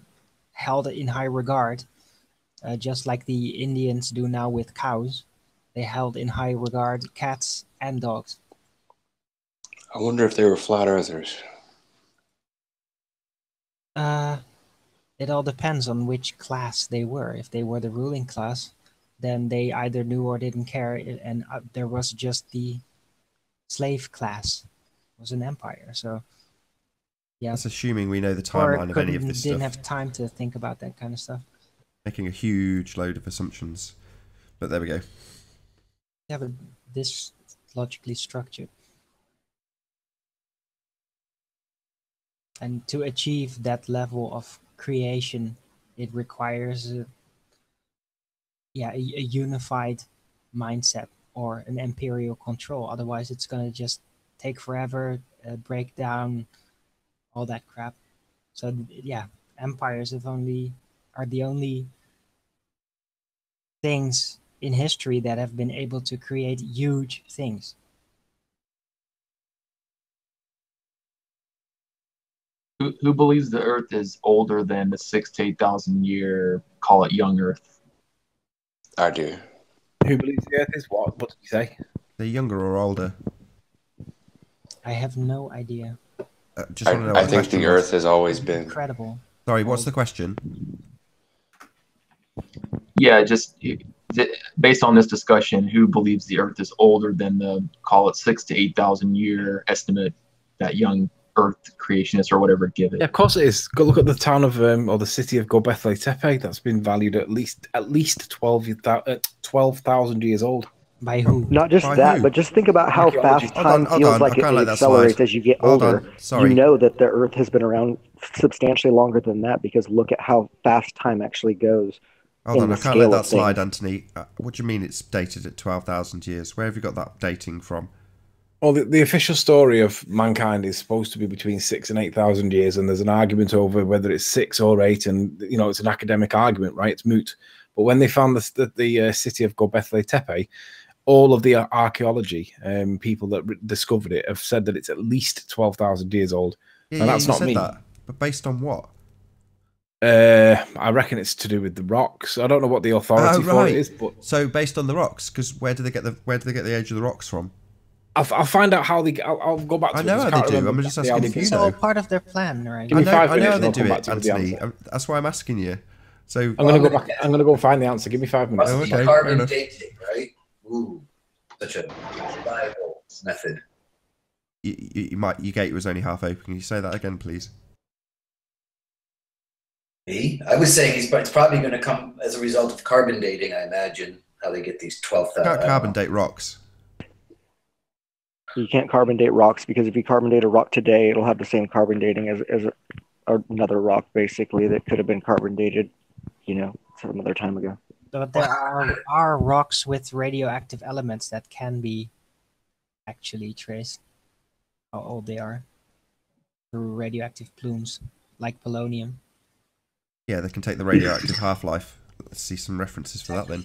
held it in high regard, just like the Indians do now with cows. They held in high regard cats and dogs.
I wonder if they were flat earthers.
It all depends on which class they were. If they were the ruling class, then they either knew or didn't care, and there was just the slave class. It was an empire, so yeah.
That's assuming we know the
Or
timeline of any of this
didn't
stuff.
have time to think about that kind of stuff.
Making a huge load of assumptions. But there we go.
Yeah, but this logically structured. And to achieve that level of creation, it requires a unified mindset or an imperial control. Otherwise, it's going to just take forever, break down, all that crap. So yeah, empires are the only things in history that have been able to create huge things.
Who believes the Earth is older than the 6,000 to 8,000 year, call it young Earth?
I do.
Who believes the Earth is what? What did you say?
They're younger or older.
I have no idea.
Just want to know what
I think
question
the
was.
Earth has always been.
Incredible.
Sorry, what's the question?
Yeah, just based on this discussion, who believes the Earth is older than the, call it 6,000 to 8,000 year estimate that young Earth creationists or whatever give it?
Yeah, of course it is. Go look at the town of or the city of Göbekli Tepe. That's been valued at least 12,000 years old.
By who?
Not just
By
that,
who?
but just think about how
Archaeology.
fast
Hold
time
on,
feels
I
like
can't
it
let that
accelerates
slide.
as you get
Hold
older.
on, sorry.
You know that the Earth has been around substantially longer than that because look at how fast time actually goes.
Hold on,
the
I can't let
scale
that
of
slide,
things.
Anthony. What do you mean it's dated at 12,000 years? Where have you got that dating from?
Well, the official story of mankind is supposed to be between 6,000 and 8,000 years, and there's an argument over whether it's 6 or 8, and it's an academic argument, right? It's moot. But when they found the city of Göbekli Tepe, all of the archaeology people that discovered it have said that it's at least 12,000 years old,
Yeah,
and that's
you
not
said
me.
that. But based on what?
I reckon it's to do with the rocks. I don't know what the authority for it is, but
so based on the rocks, because where do they get the age of the rocks from?
I'll find out how they. I'll go back to
I
it.
know how
can't
they do.
remember
I'm just
exactly
asking
how
if
they
you
It's
do it.
know.
all part of their plan, right?
Give me 5
I know
minutes
how
and
they
I'll
do
come back
it,
to you with the
Anthony.
answer.
That's why I'm asking you. So
I'm gonna go back. I'm gonna go find the answer. Give me 5 minutes.
Must be
okay, fair
carbon
enough.
dating, right? Ooh, such a reliable method.
Your gate was only half open. Can you say that again, please?
Me? I was saying it's probably going to come as a result of carbon dating, I imagine, how they get these 12,000.
Can't carbon date rocks.
You can't carbon date rocks because if you carbon date a rock today, it'll have the same carbon dating as another rock, basically, that could have been carbon dated, some other time ago.
But there are rocks with radioactive elements that can be actually traced how old they are through radioactive plumes, like polonium.
Yeah, they can take the radioactive half-life. Let's see some references for that then.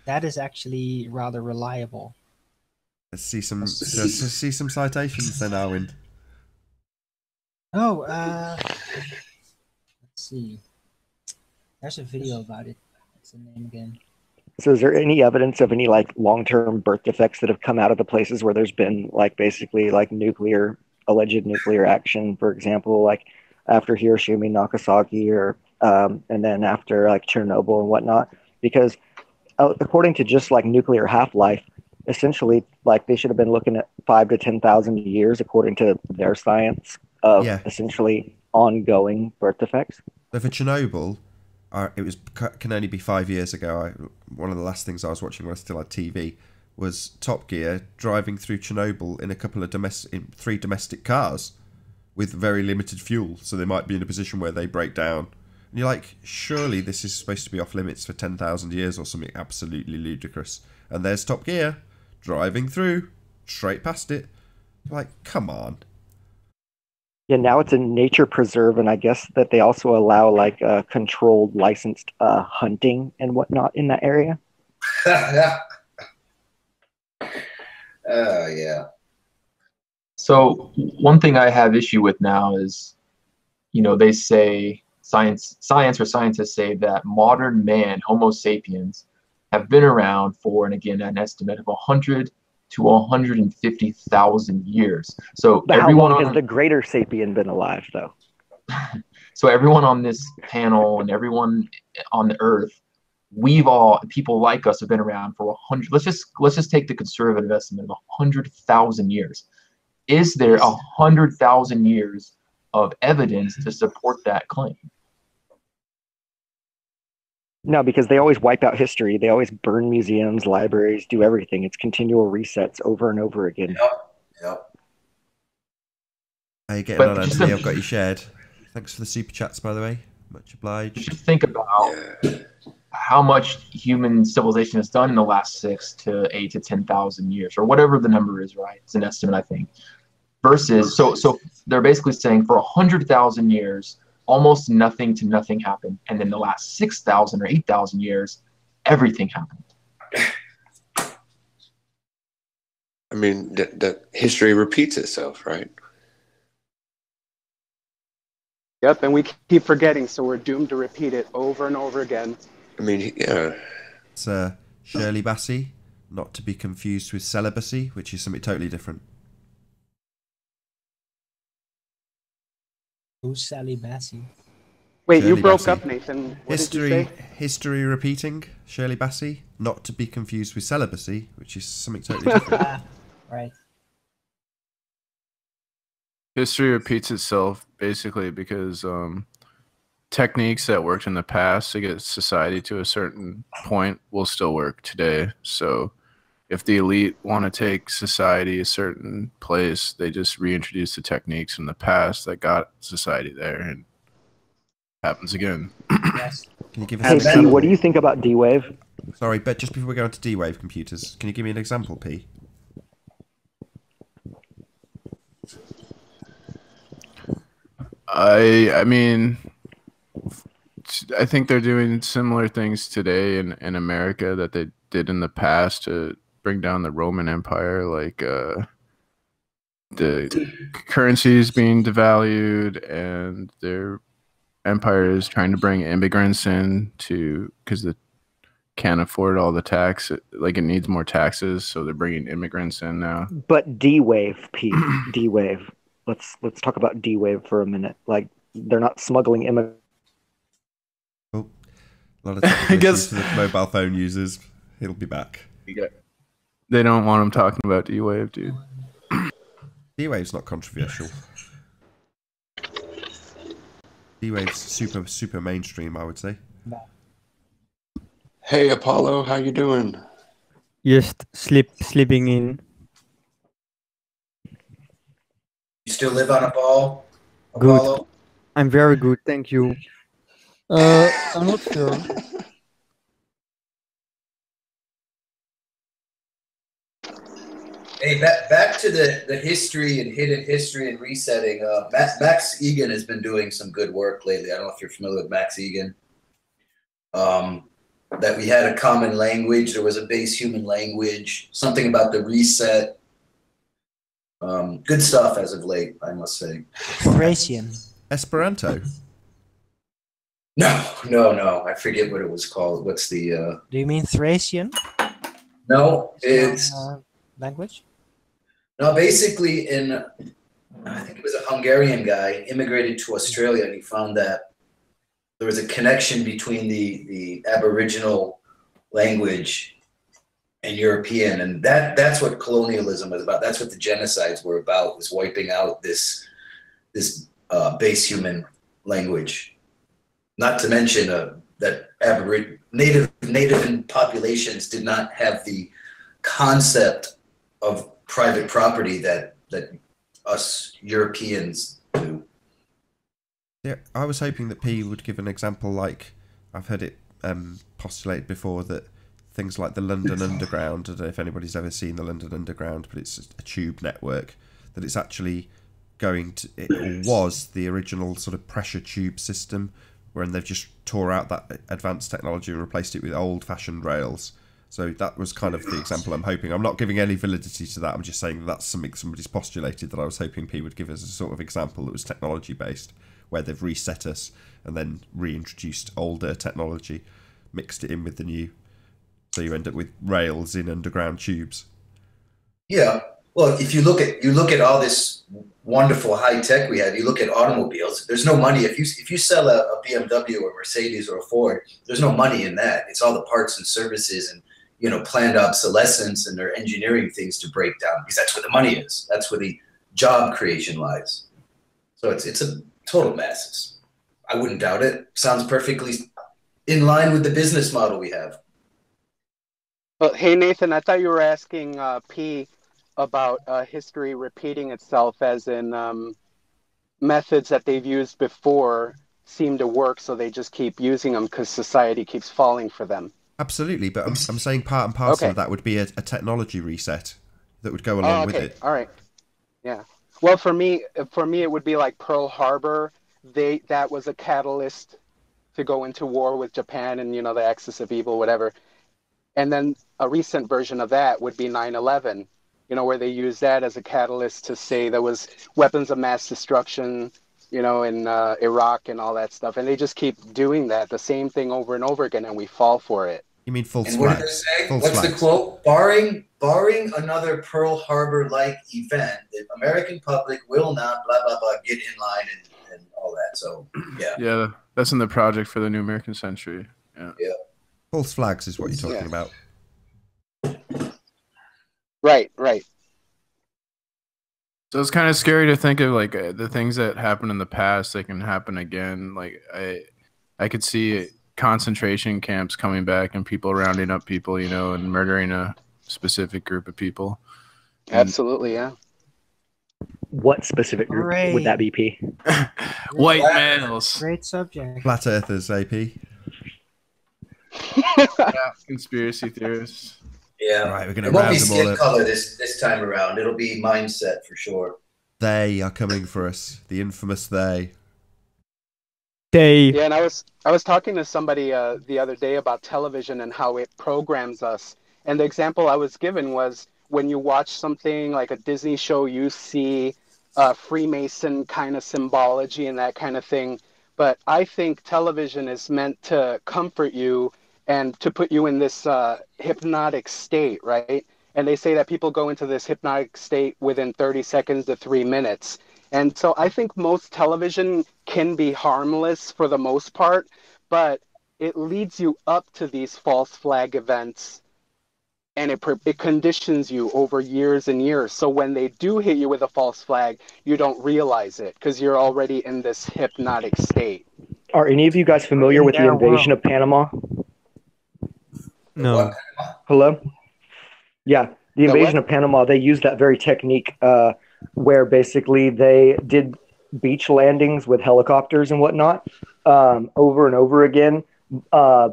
That is actually rather reliable.
Let's see some citations then, Arwin.
Oh, let's see. There's a video about it. What's the name again?
So is there any evidence of any like long-term birth defects that have come out of the places where there's been like basically like alleged nuclear action, for example, like after Hiroshima and Nagasaki, or and then after like Chernobyl and whatnot? Because according to just like nuclear half-life, essentially like they should have been looking at 5 to 10,000 years according to their science of essentially ongoing birth defects.
So for Chernobyl, can only be 5 years ago. One of the last things I was watching when I still had TV was Top Gear driving through Chernobyl in a couple of three domestic cars with very limited fuel, so they might be in a position where they break down. And you're like, surely this is supposed to be off limits for 10,000 years or something absolutely ludicrous. And there's Top Gear driving through straight past it. You're like, come on.
Yeah, now it's a nature preserve, and I guess that they also allow like controlled, licensed hunting and whatnot in that area.
Yeah.
So one thing I have issue with now is, they say science or scientists say that modern man, Homo sapiens, have been around for, and again, an estimate of 100 to 150,000 years. So
but
everyone
how long has the greater sapien been alive, though?
So everyone on this panel and everyone on the Earth, people like us have been around for 100. Let's just take the conservative estimate of 100,000 years. Is there 100,000 years of evidence to support that claim?
No, because they always wipe out history. They always burn museums, libraries, do everything. It's continual resets over and over again.
Yep.
How you getting on, Anthony? I've got you shared. Thanks for the super chats, by the way. Much obliged.
Just think about how much human civilization has done in the last 6 to 8 to 10,000 years, or whatever the number is, right? It's an estimate, I think. Versus, so they're basically saying for 100,000 years, almost nothing to nothing happened, and then the last 6,000 or 8,000 years, everything happened.
I mean, the history repeats itself, right?
Yep, and we keep forgetting, so we're doomed to repeat it over and over again.
I mean, yeah.
It's Shirley Bassey, not to be confused with celibacy, which is something totally different.
Who's Sally Bassey?
Wait,
Shirley
you broke
Bassey.
up, Nathan. What did you say?
History repeating, Shirley Bassey, not to be confused with celibacy, which is something totally different.
Right.
History repeats itself basically because techniques that worked in the past to get society to a certain point will still work today. So if the elite want to take society a certain place, they just reintroduce the techniques from the past that got society there, and it happens again.
Yes.
Can you give us
Hey,
an
P,
example?
what do you think about D-Wave?
Sorry, but just before we go on to D-Wave computers, can you give me an example, P?
I mean, I think they're doing similar things today in America that they did in the past to bring down the Roman Empire, like the currency is being devalued and their empire is trying to bring immigrants in because they can't afford all the tax, like it needs more taxes, so they're bringing immigrants in now.
But D-Wave, P, D-Wave. Let's talk about D-Wave for a minute. Like, they're not smuggling immigrants.
Oh, a lot of technical issues for the mobile phone users. He'll be back.
They don't want him talking about D-Wave, dude.
D-Wave's not controversial. D-Wave's super mainstream, I would say.
Hey, Apollo, how you doing?
Just sleeping in.
You still live on a ball,
Good.
Apollo?
I'm very good, thank you. I'm not sure.
Hey, back to the history and hidden history and resetting. Max Egan has been doing some good work lately. I don't know if you're familiar with Max Egan. That we had a common language. There was a base human language. Something about the reset. Good stuff as of late, I must say.
Thracian.
Esperanto.
No. I forget what it was called. What's the?
Do you mean Thracian?
No, it's
language.
no. Basically, I think it was a Hungarian guy immigrated to Australia, and he found that there was a connection between the Aboriginal language and European, and that's what colonialism is about. That's what the genocides were about, was wiping out this base human language. Not to mention that native populations did not have the concept of private property that us Europeans do.
Yeah, I was hoping that P would give an example, like I've heard it postulated before, that things like the London Underground, I don't know if anybody's ever seen the London Underground, but it's a tube network, that it's actually it was the original sort of pressure tube system, when they've just tore out that advanced technology and replaced it with old-fashioned rails. So that was kind of the example I'm hoping. I'm not giving any validity to that. I'm just saying that's something somebody's postulated that I was hoping P would give us a sort of example that was technology-based, where they've reset us and then reintroduced older technology, mixed it in with the new. So you end up with rails in underground tubes.
Yeah. Well, if you look at all this wonderful high tech we have, you look at automobiles, there's no money. If you sell a BMW or Mercedes or a Ford, there's no money in that. It's all the parts and services and, planned obsolescence, and their engineering things to break down, because that's where the money is. That's where the job creation lies. So it's a total mess. I wouldn't doubt it. Sounds perfectly in line with the business model we have.
Well, hey, Nathan, I thought you were asking P about history repeating itself, as in methods that they've used before seem to work, so they just keep using them because society keeps falling for them.
Absolutely, but I'm saying part and parcel of that would be a technology reset that would go along with it.
All right. Yeah. Well, for me, it would be like Pearl Harbor. That was a catalyst to go into war with Japan and, the axis of evil, whatever. And then a recent version of that would be 9/11, where they use that as a catalyst to say there was weapons of mass destruction, in Iraq and all that stuff. And they just keep doing that, the same thing over and over again, and we fall for it.
You mean full
and what did they say? What's the quote? Barring another Pearl Harbor-like event, the American public will not blah, blah, blah, get in line and all that. So, yeah.
Yeah, that's in the project for the New American Century. Yeah.
False flags is what you're talking about.
Right.
So it's kind of scary to think of like the things that happened in the past, they can happen again. Like I could see concentration camps coming back and people rounding up people, and murdering a specific group of people.
Absolutely, yeah.
What specific group would that be, P?
White males.
Great subject.
Flat earthers, AP.
Conspiracy theorists.
Yeah.
Right, we're going to
it won't be
round them all
skin
up.
color this time around. It'll be mindset for sure.
They are coming for us. The infamous they.
Yeah, and I was talking to somebody the other day about television and how it programs us. And the example I was given was when you watch something like a Disney show, you see Freemason kind of symbology and that kind of thing. But I think television is meant to comfort you and to put you in this hypnotic state, right? And they say that people go into this hypnotic state within 30 seconds to 3 minutes. And so I think most television can be harmless for the most part, but it leads you up to these false flag events, and it conditions you over years and years. So when they do hit you with a false flag, you don't realize it because you're already in this hypnotic state.
Are any of you guys familiar with the invasion of Panama?
No.
Hello? Yeah, the invasion of Panama, they used that very technique where basically they did beach landings with helicopters and whatnot over and over again,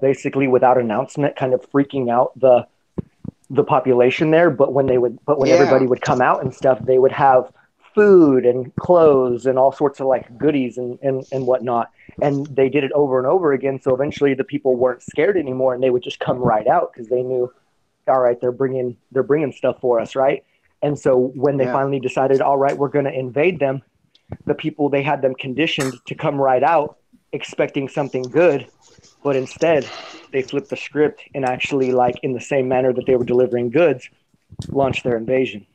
basically without announcement, kind of freaking out the population there. But when everybody would come out and stuff, they would have food and clothes and all sorts of like goodies and whatnot. And they did it over and over again. So eventually the people weren't scared anymore, and they would just come right out because they knew, all right, they're bringing stuff for us, right? And so when they finally decided, all right, we're going to invade them, the people, they had them conditioned to come right out expecting something good, but instead they flipped the script and actually, like in the same manner that they were delivering goods, launched their invasion.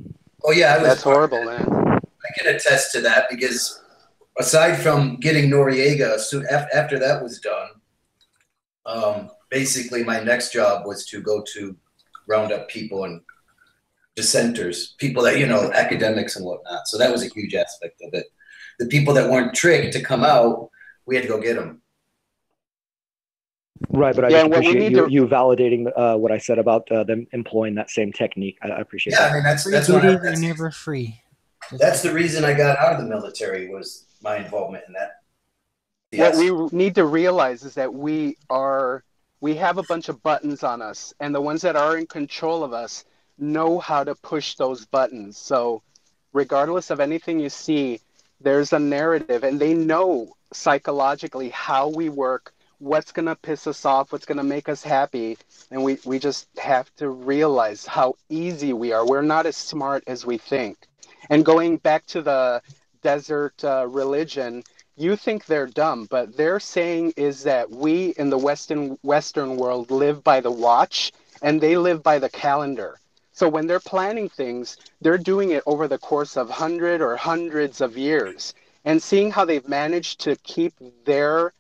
Oh yeah,
That's horrible, man.
I can attest to that because aside from getting Noriega, soon after that was done, basically my next job was to go to round up people and dissenters, people that, you know, academics and whatnot. So that was a huge aspect of it. The people that weren't tricked to come out, we had to go get them.
Right, but I
Yeah,
just
and what we
appreciate
need to-
you validating what I said about them employing that same technique. I appreciate
Yeah,
that.
I mean that's
Free
why
duty, you're never free.
that's the reason I got out of the military was my involvement in that.
What we need to realize is that we have a bunch of buttons on us, and the ones that are in control of us know how to push those buttons. So regardless of anything you see, there's a narrative, and they know psychologically how we work, what's going to piss us off, what's going to make us happy, and we just have to realize how easy we are. We're not as smart as we think. And going back to the desert religion, you think they're dumb, but they're saying is that we in the Western world live by the watch, and they live by the calendar. So when they're planning things, they're doing it over the course of hundreds of years. And seeing how they've managed to keep their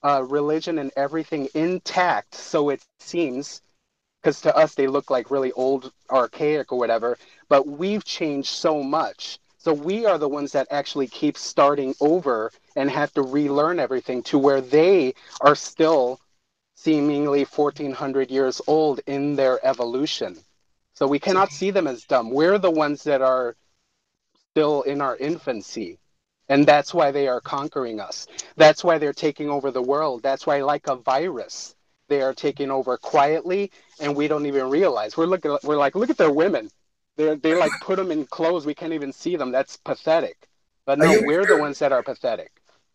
religion and everything intact, so it seems, because to us they look like really old, archaic or whatever, but we've changed so much. So we are the ones that actually keep starting over and have to relearn everything, to where they are still seemingly 1400 years old in their evolution. So we cannot see them as dumb. We're the ones that are still in our infancy. And that's why they are conquering us. That's why they're taking over the world. That's why, like a virus, they are taking over quietly, and we don't even realize. We're like, look at their women. They like put them in clothes. We can't even see them. That's pathetic. But no, we're the ones that are pathetic.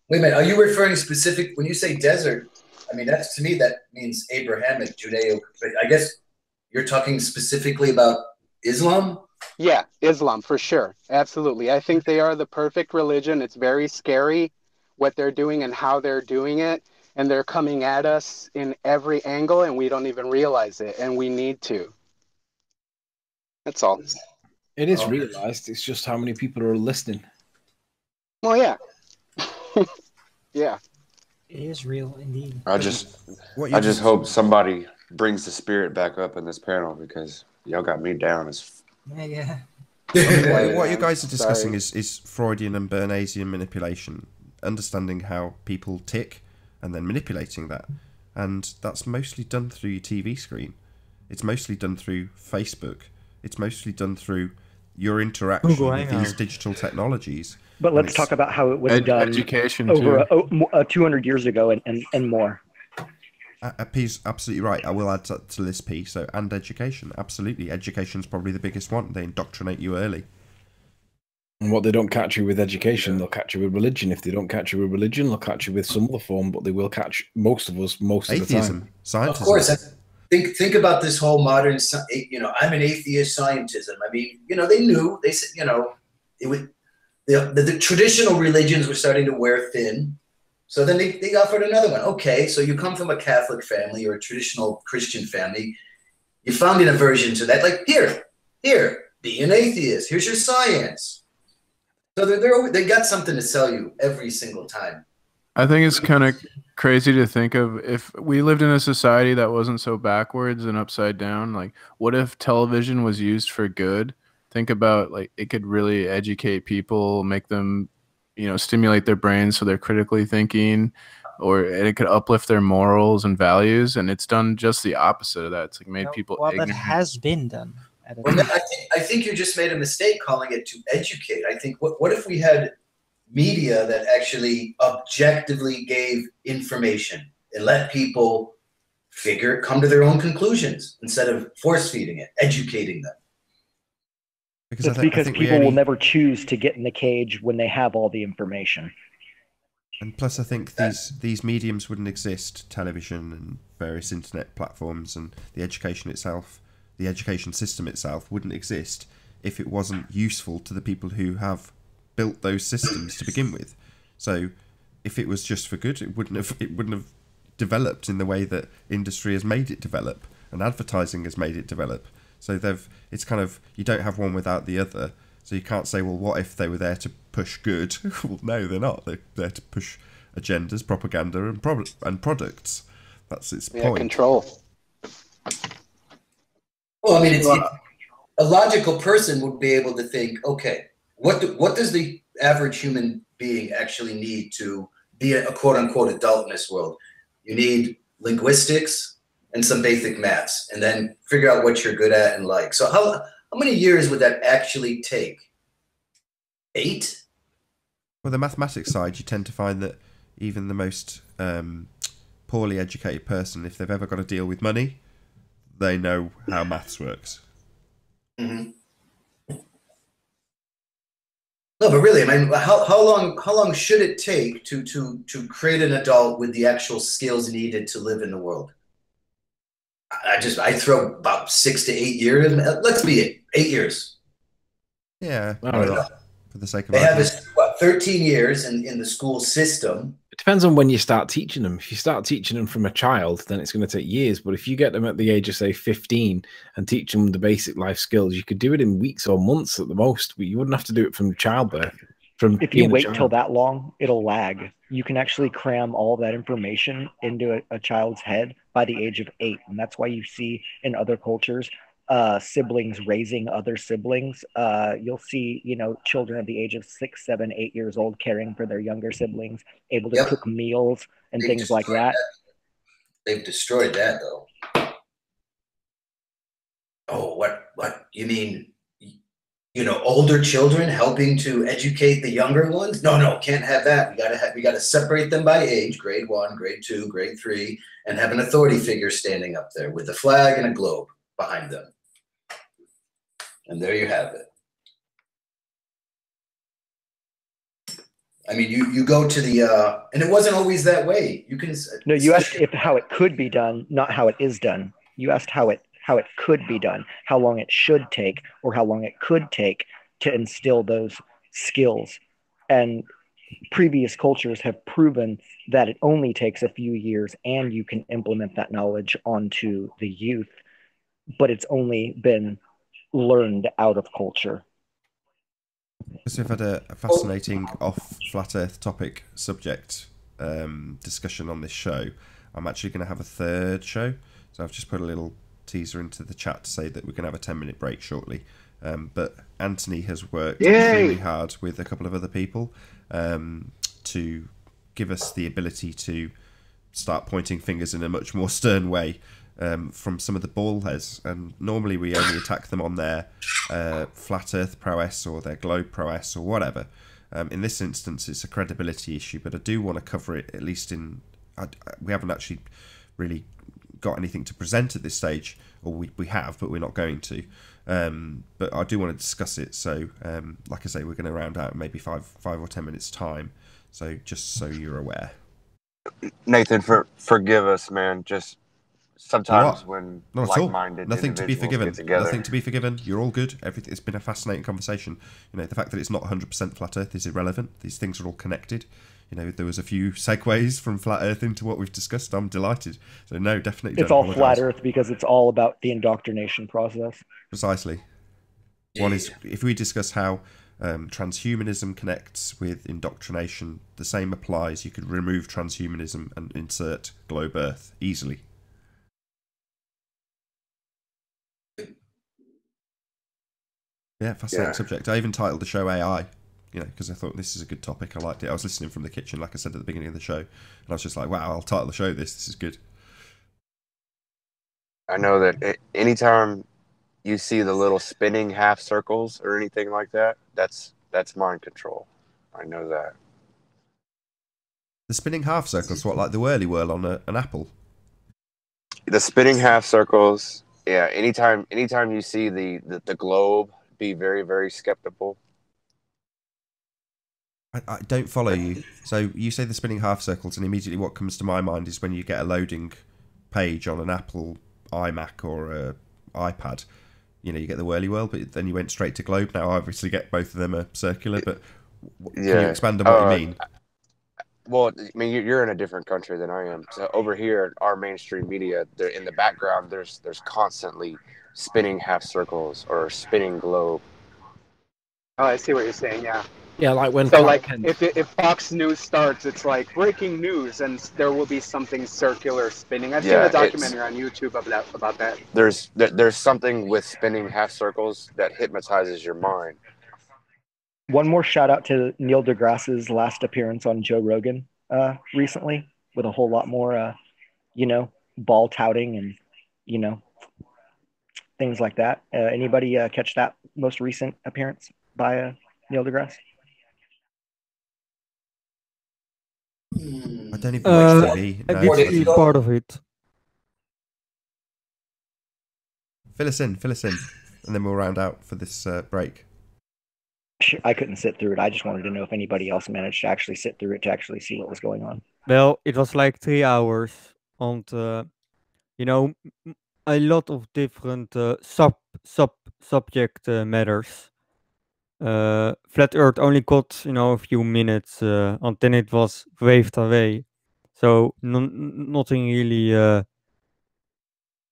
Wait a minute, are you referring specific when you say desert? I mean, that's to me that means Abrahamic, Judeo. But I guess you're talking specifically about Islam.
Yeah, Islam for sure. Absolutely. I think they are the perfect religion. It's very scary what they're doing and how they're doing it. And they're coming at us in every angle, and we don't even realize it. And we need to. That's all.
It is realized. It's just how many people are listening.
Well, yeah. Yeah.
It is real indeed.
I just hope somebody brings the spirit back up in this panel, because y'all got me down as.
Yeah.
What you guys are discussing is Freudian and Bernaysian manipulation, understanding how people tick and then manipulating that. And that's mostly done through your TV screen. It's mostly done through Facebook. It's mostly done through your interaction with these digital technologies.
But let's talk about how it was done
education
over 200 years ago and more.
P's absolutely right. I will add to this piece. So, and education, absolutely. Education's probably the biggest one. They indoctrinate you early.
And what they don't catch you with education, they'll catch you with religion. If they don't catch you with religion, they'll catch you with some other form, but they will catch most of us most of the time.
Scientism.
Of course. Think about this whole modern, I'm an atheist scientism. I mean, they knew, they said, it would, the traditional religions were starting to wear thin. So then they offered another one. Okay, so you come from a Catholic family or a traditional Christian family. You found an aversion to that. Like, here, be an atheist. Here's your science. So they got something to sell you every single time.
I think it's kind of crazy to think of, if we lived in a society that wasn't so backwards and upside down, like what if television was used for good? Think about, like, it could really educate people, make them, stimulate their brains so they're critically thinking, or it could uplift their morals and values. And it's done just the opposite of that. It's like made people ignorant.
That has been done.
I think you just made a mistake calling it to educate. I think what if we had media that actually objectively gave information and let people come to their own conclusions instead of force feeding it, educating them.
Because people will never choose to get in the cage when they have all the information.
And plus, I think these mediums wouldn't exist, television and various internet platforms, and the education itself, the education system itself wouldn't exist if it wasn't useful to the people who have built those systems to begin with. So if it was just for good, it wouldn't have developed in the way that industry has made it develop and advertising has made it develop. So it's kind of, you don't have one without the other. So you can't say, well, what if they were there to push good? Well, no, they're not. They're there to push agendas, propaganda, and products. That's its point.
Control.
Well, I mean, it's a logical person would be able to think, okay, what does the average human being actually need to be a quote unquote adult in this world? You need linguistics and some basic maths, and then figure out what you're good at and like. So how many years would that actually take? 8?
Well, the mathematics side, you tend to find that even the most poorly educated person, if they've ever got to deal with money, they know how maths works.
Mm-hmm. No, but really, I mean, how long should it take to create an adult with the actual skills needed to live in the world? I throw about 6 to 8 years. Let's be it, 8 years.
Yeah, for the sake of
they have 13 years in the school system.
It depends on when you start teaching them. If you start teaching them from a child, then it's going to take years. But if you get them at the age of, say, 15 and teach them the basic life skills, you could do it in weeks or months at the most. But you wouldn't have to do it from childbirth.
If you wait till that long, it'll lag. You can actually cram all that information into a child's head by the age of 8. And that's why you see in other cultures, siblings raising other siblings. You'll see, children at the age of 6, 7, 8 years old caring for their younger siblings, able to cook meals and things like that.
They've destroyed that, though. Oh, what? You mean, older children helping to educate the younger ones? No, can't have that. We gotta separate them by age, grade 1, grade 2, grade 3, and have an authority figure standing up there with a flag and a globe behind them. And there you have it. I mean, you go to the and it wasn't always that way. You can
you asked how it could be done, not how it is done. You asked how it could be done, how long it should take, or how long it could take to instill those skills. And previous cultures have proven that it only takes a few years and you can implement that knowledge onto the youth, but it's only been learned out of culture.
Because we've had a fascinating off flat earth topic subject discussion on this show. I'm actually going to have a third show, so I've just put a little teaser into the chat to say that we're going to have a 10-minute break shortly. But Anthony has worked really hard with a couple of other people to give us the ability to start pointing fingers in a much more stern way from some of the ball heads. And normally we only attack them on their flat earth prowess or their globe prowess or whatever. In this instance, it's a credibility issue, but I do want to cover it at least in... we haven't actually really got anything to present at this stage, or we have, but we're not going to. But I do want to discuss it. So, like I say, we're going to round out maybe 5 or 10 minutes time. So just so you're aware.
Nathan, forgive us, man. Just sometimes when
not at all.
Like-minded
Nothing to be forgiven.
get together.
Nothing to be forgiven. You're all good. Everything. It's been a fascinating conversation. The fact that it's not 100% flat Earth is irrelevant. These things are all connected. There was a few segues from flat Earth into what we've discussed. I'm delighted. So no, definitely.
It's all flat Earth because it's all about the indoctrination process.
Precisely. One is if we discuss how transhumanism connects with indoctrination, the same applies. You could remove transhumanism and insert globe Earth easily. Yeah, fascinating subject. I even titled the show AI. Because I thought this is a good topic. I liked it. I was listening from the kitchen, like I said at the beginning of the show, and I was just like, wow, I'll title the show this. This is good.
I know that anytime you see the little spinning half circles or anything like that, that's mind control. I know that.
The spinning half circles, what, like the whirly whirl on an apple?
The spinning half circles, yeah. Anytime you see the globe, be very, very skeptical.
I don't follow you. So you say the spinning half circles, and immediately what comes to my mind is when you get a loading page on an Apple iMac or a iPad, you get the whirly whirl, but then you went straight to globe. Now I obviously get both of them are circular, but can you expand on what you mean?
Well, I mean, you're in a different country than I am. So over here, our mainstream media, in the background, there's constantly spinning half circles or spinning globe.
Oh, I see what you're saying. Yeah.
Yeah, like when
So,
Clark
like,
Kent-
if Fox News starts, it's like breaking news, and there will be something circular spinning. I've seen
Yeah,
a documentary on YouTube about that.
There's something with spinning half circles that hypnotizes your mind.
One more shout out to Neil deGrasse's last appearance on Joe Rogan recently, with a whole lot more, ball touting and, things like that. Anybody catch that most recent appearance by Neil deGrasse?
I don't even watch TV.
I
No,
did see part of it.
fill us in, and then we'll round out for this break.
I couldn't sit through it. I just wanted to know if anybody else managed to actually sit through it to actually see what was going on.
Well, it was like 3 hours, and a lot of different subject matters. Flat Earth only got a few minutes, and then it was waved away. So nothing really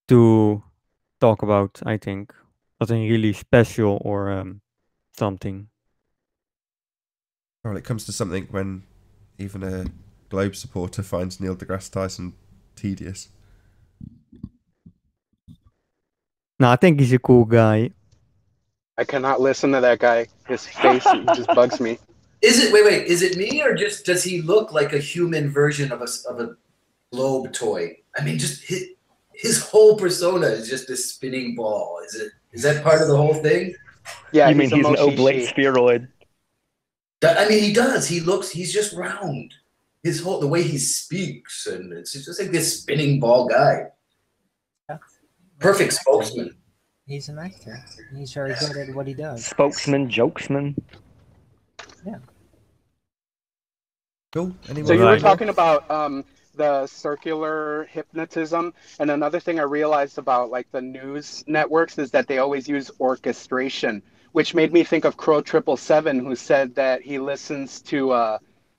to talk about. I think nothing really special or something.
Well, it comes to something when even a Globe supporter finds Neil deGrasse Tyson tedious.
No, I think he's a cool guy.
I cannot listen to that guy. His face just bugs me.
Is it wait? Is it me or just does he look like a human version of a globe toy? I mean, just his whole persona is just a spinning ball. Is that part of the whole thing?
Yeah,
you mean he's an oblate spheroid?
I mean, he does. He's just round. The way he speaks, and it's just like this spinning ball guy.
Yeah.
Perfect spokesman.
He's an actor. He's very good at what he does.
Spokesman, jokesman.
Yeah.
Cool.
So you were talking about the circular hypnotism, and another thing I realized about like the news networks is that they always use orchestration, which made me think of Crow 777, who said that he listens to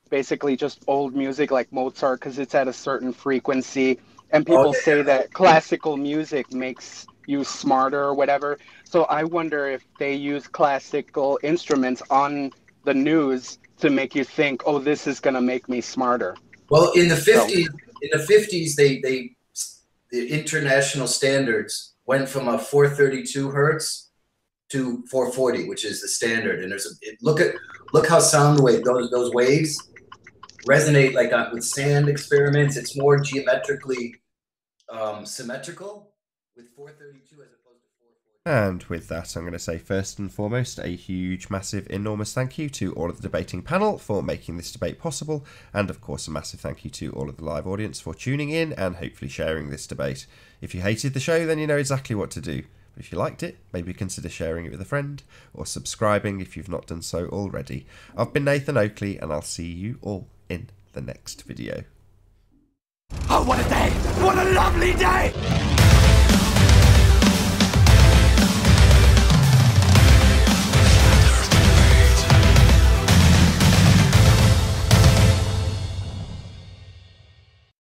basically just old music like Mozart because it's at a certain frequency, and people say that classical music makes you smarter or whatever. So I wonder if they use classical instruments on the news to make you think, oh, this is going to make me smarter.
Well, in the 50s, the international standards went from a 432 hertz to 440, which is the standard. And look how sound wave those waves resonate like with sand experiments. It's more geometrically symmetrical with 432 as opposed to 440.
And with that, I'm going to say first and foremost a huge, massive, enormous thank you to all of the debating panel for making this debate possible, and of course a massive thank you to all of the live audience for tuning in and hopefully sharing this debate. If you hated the show, then you know exactly what to do. But if you liked it, maybe consider sharing it with a friend or subscribing if you've not done so already. I've been Nathan Oakley, and I'll see you all in the next video.
Oh, what a day! What a lovely day!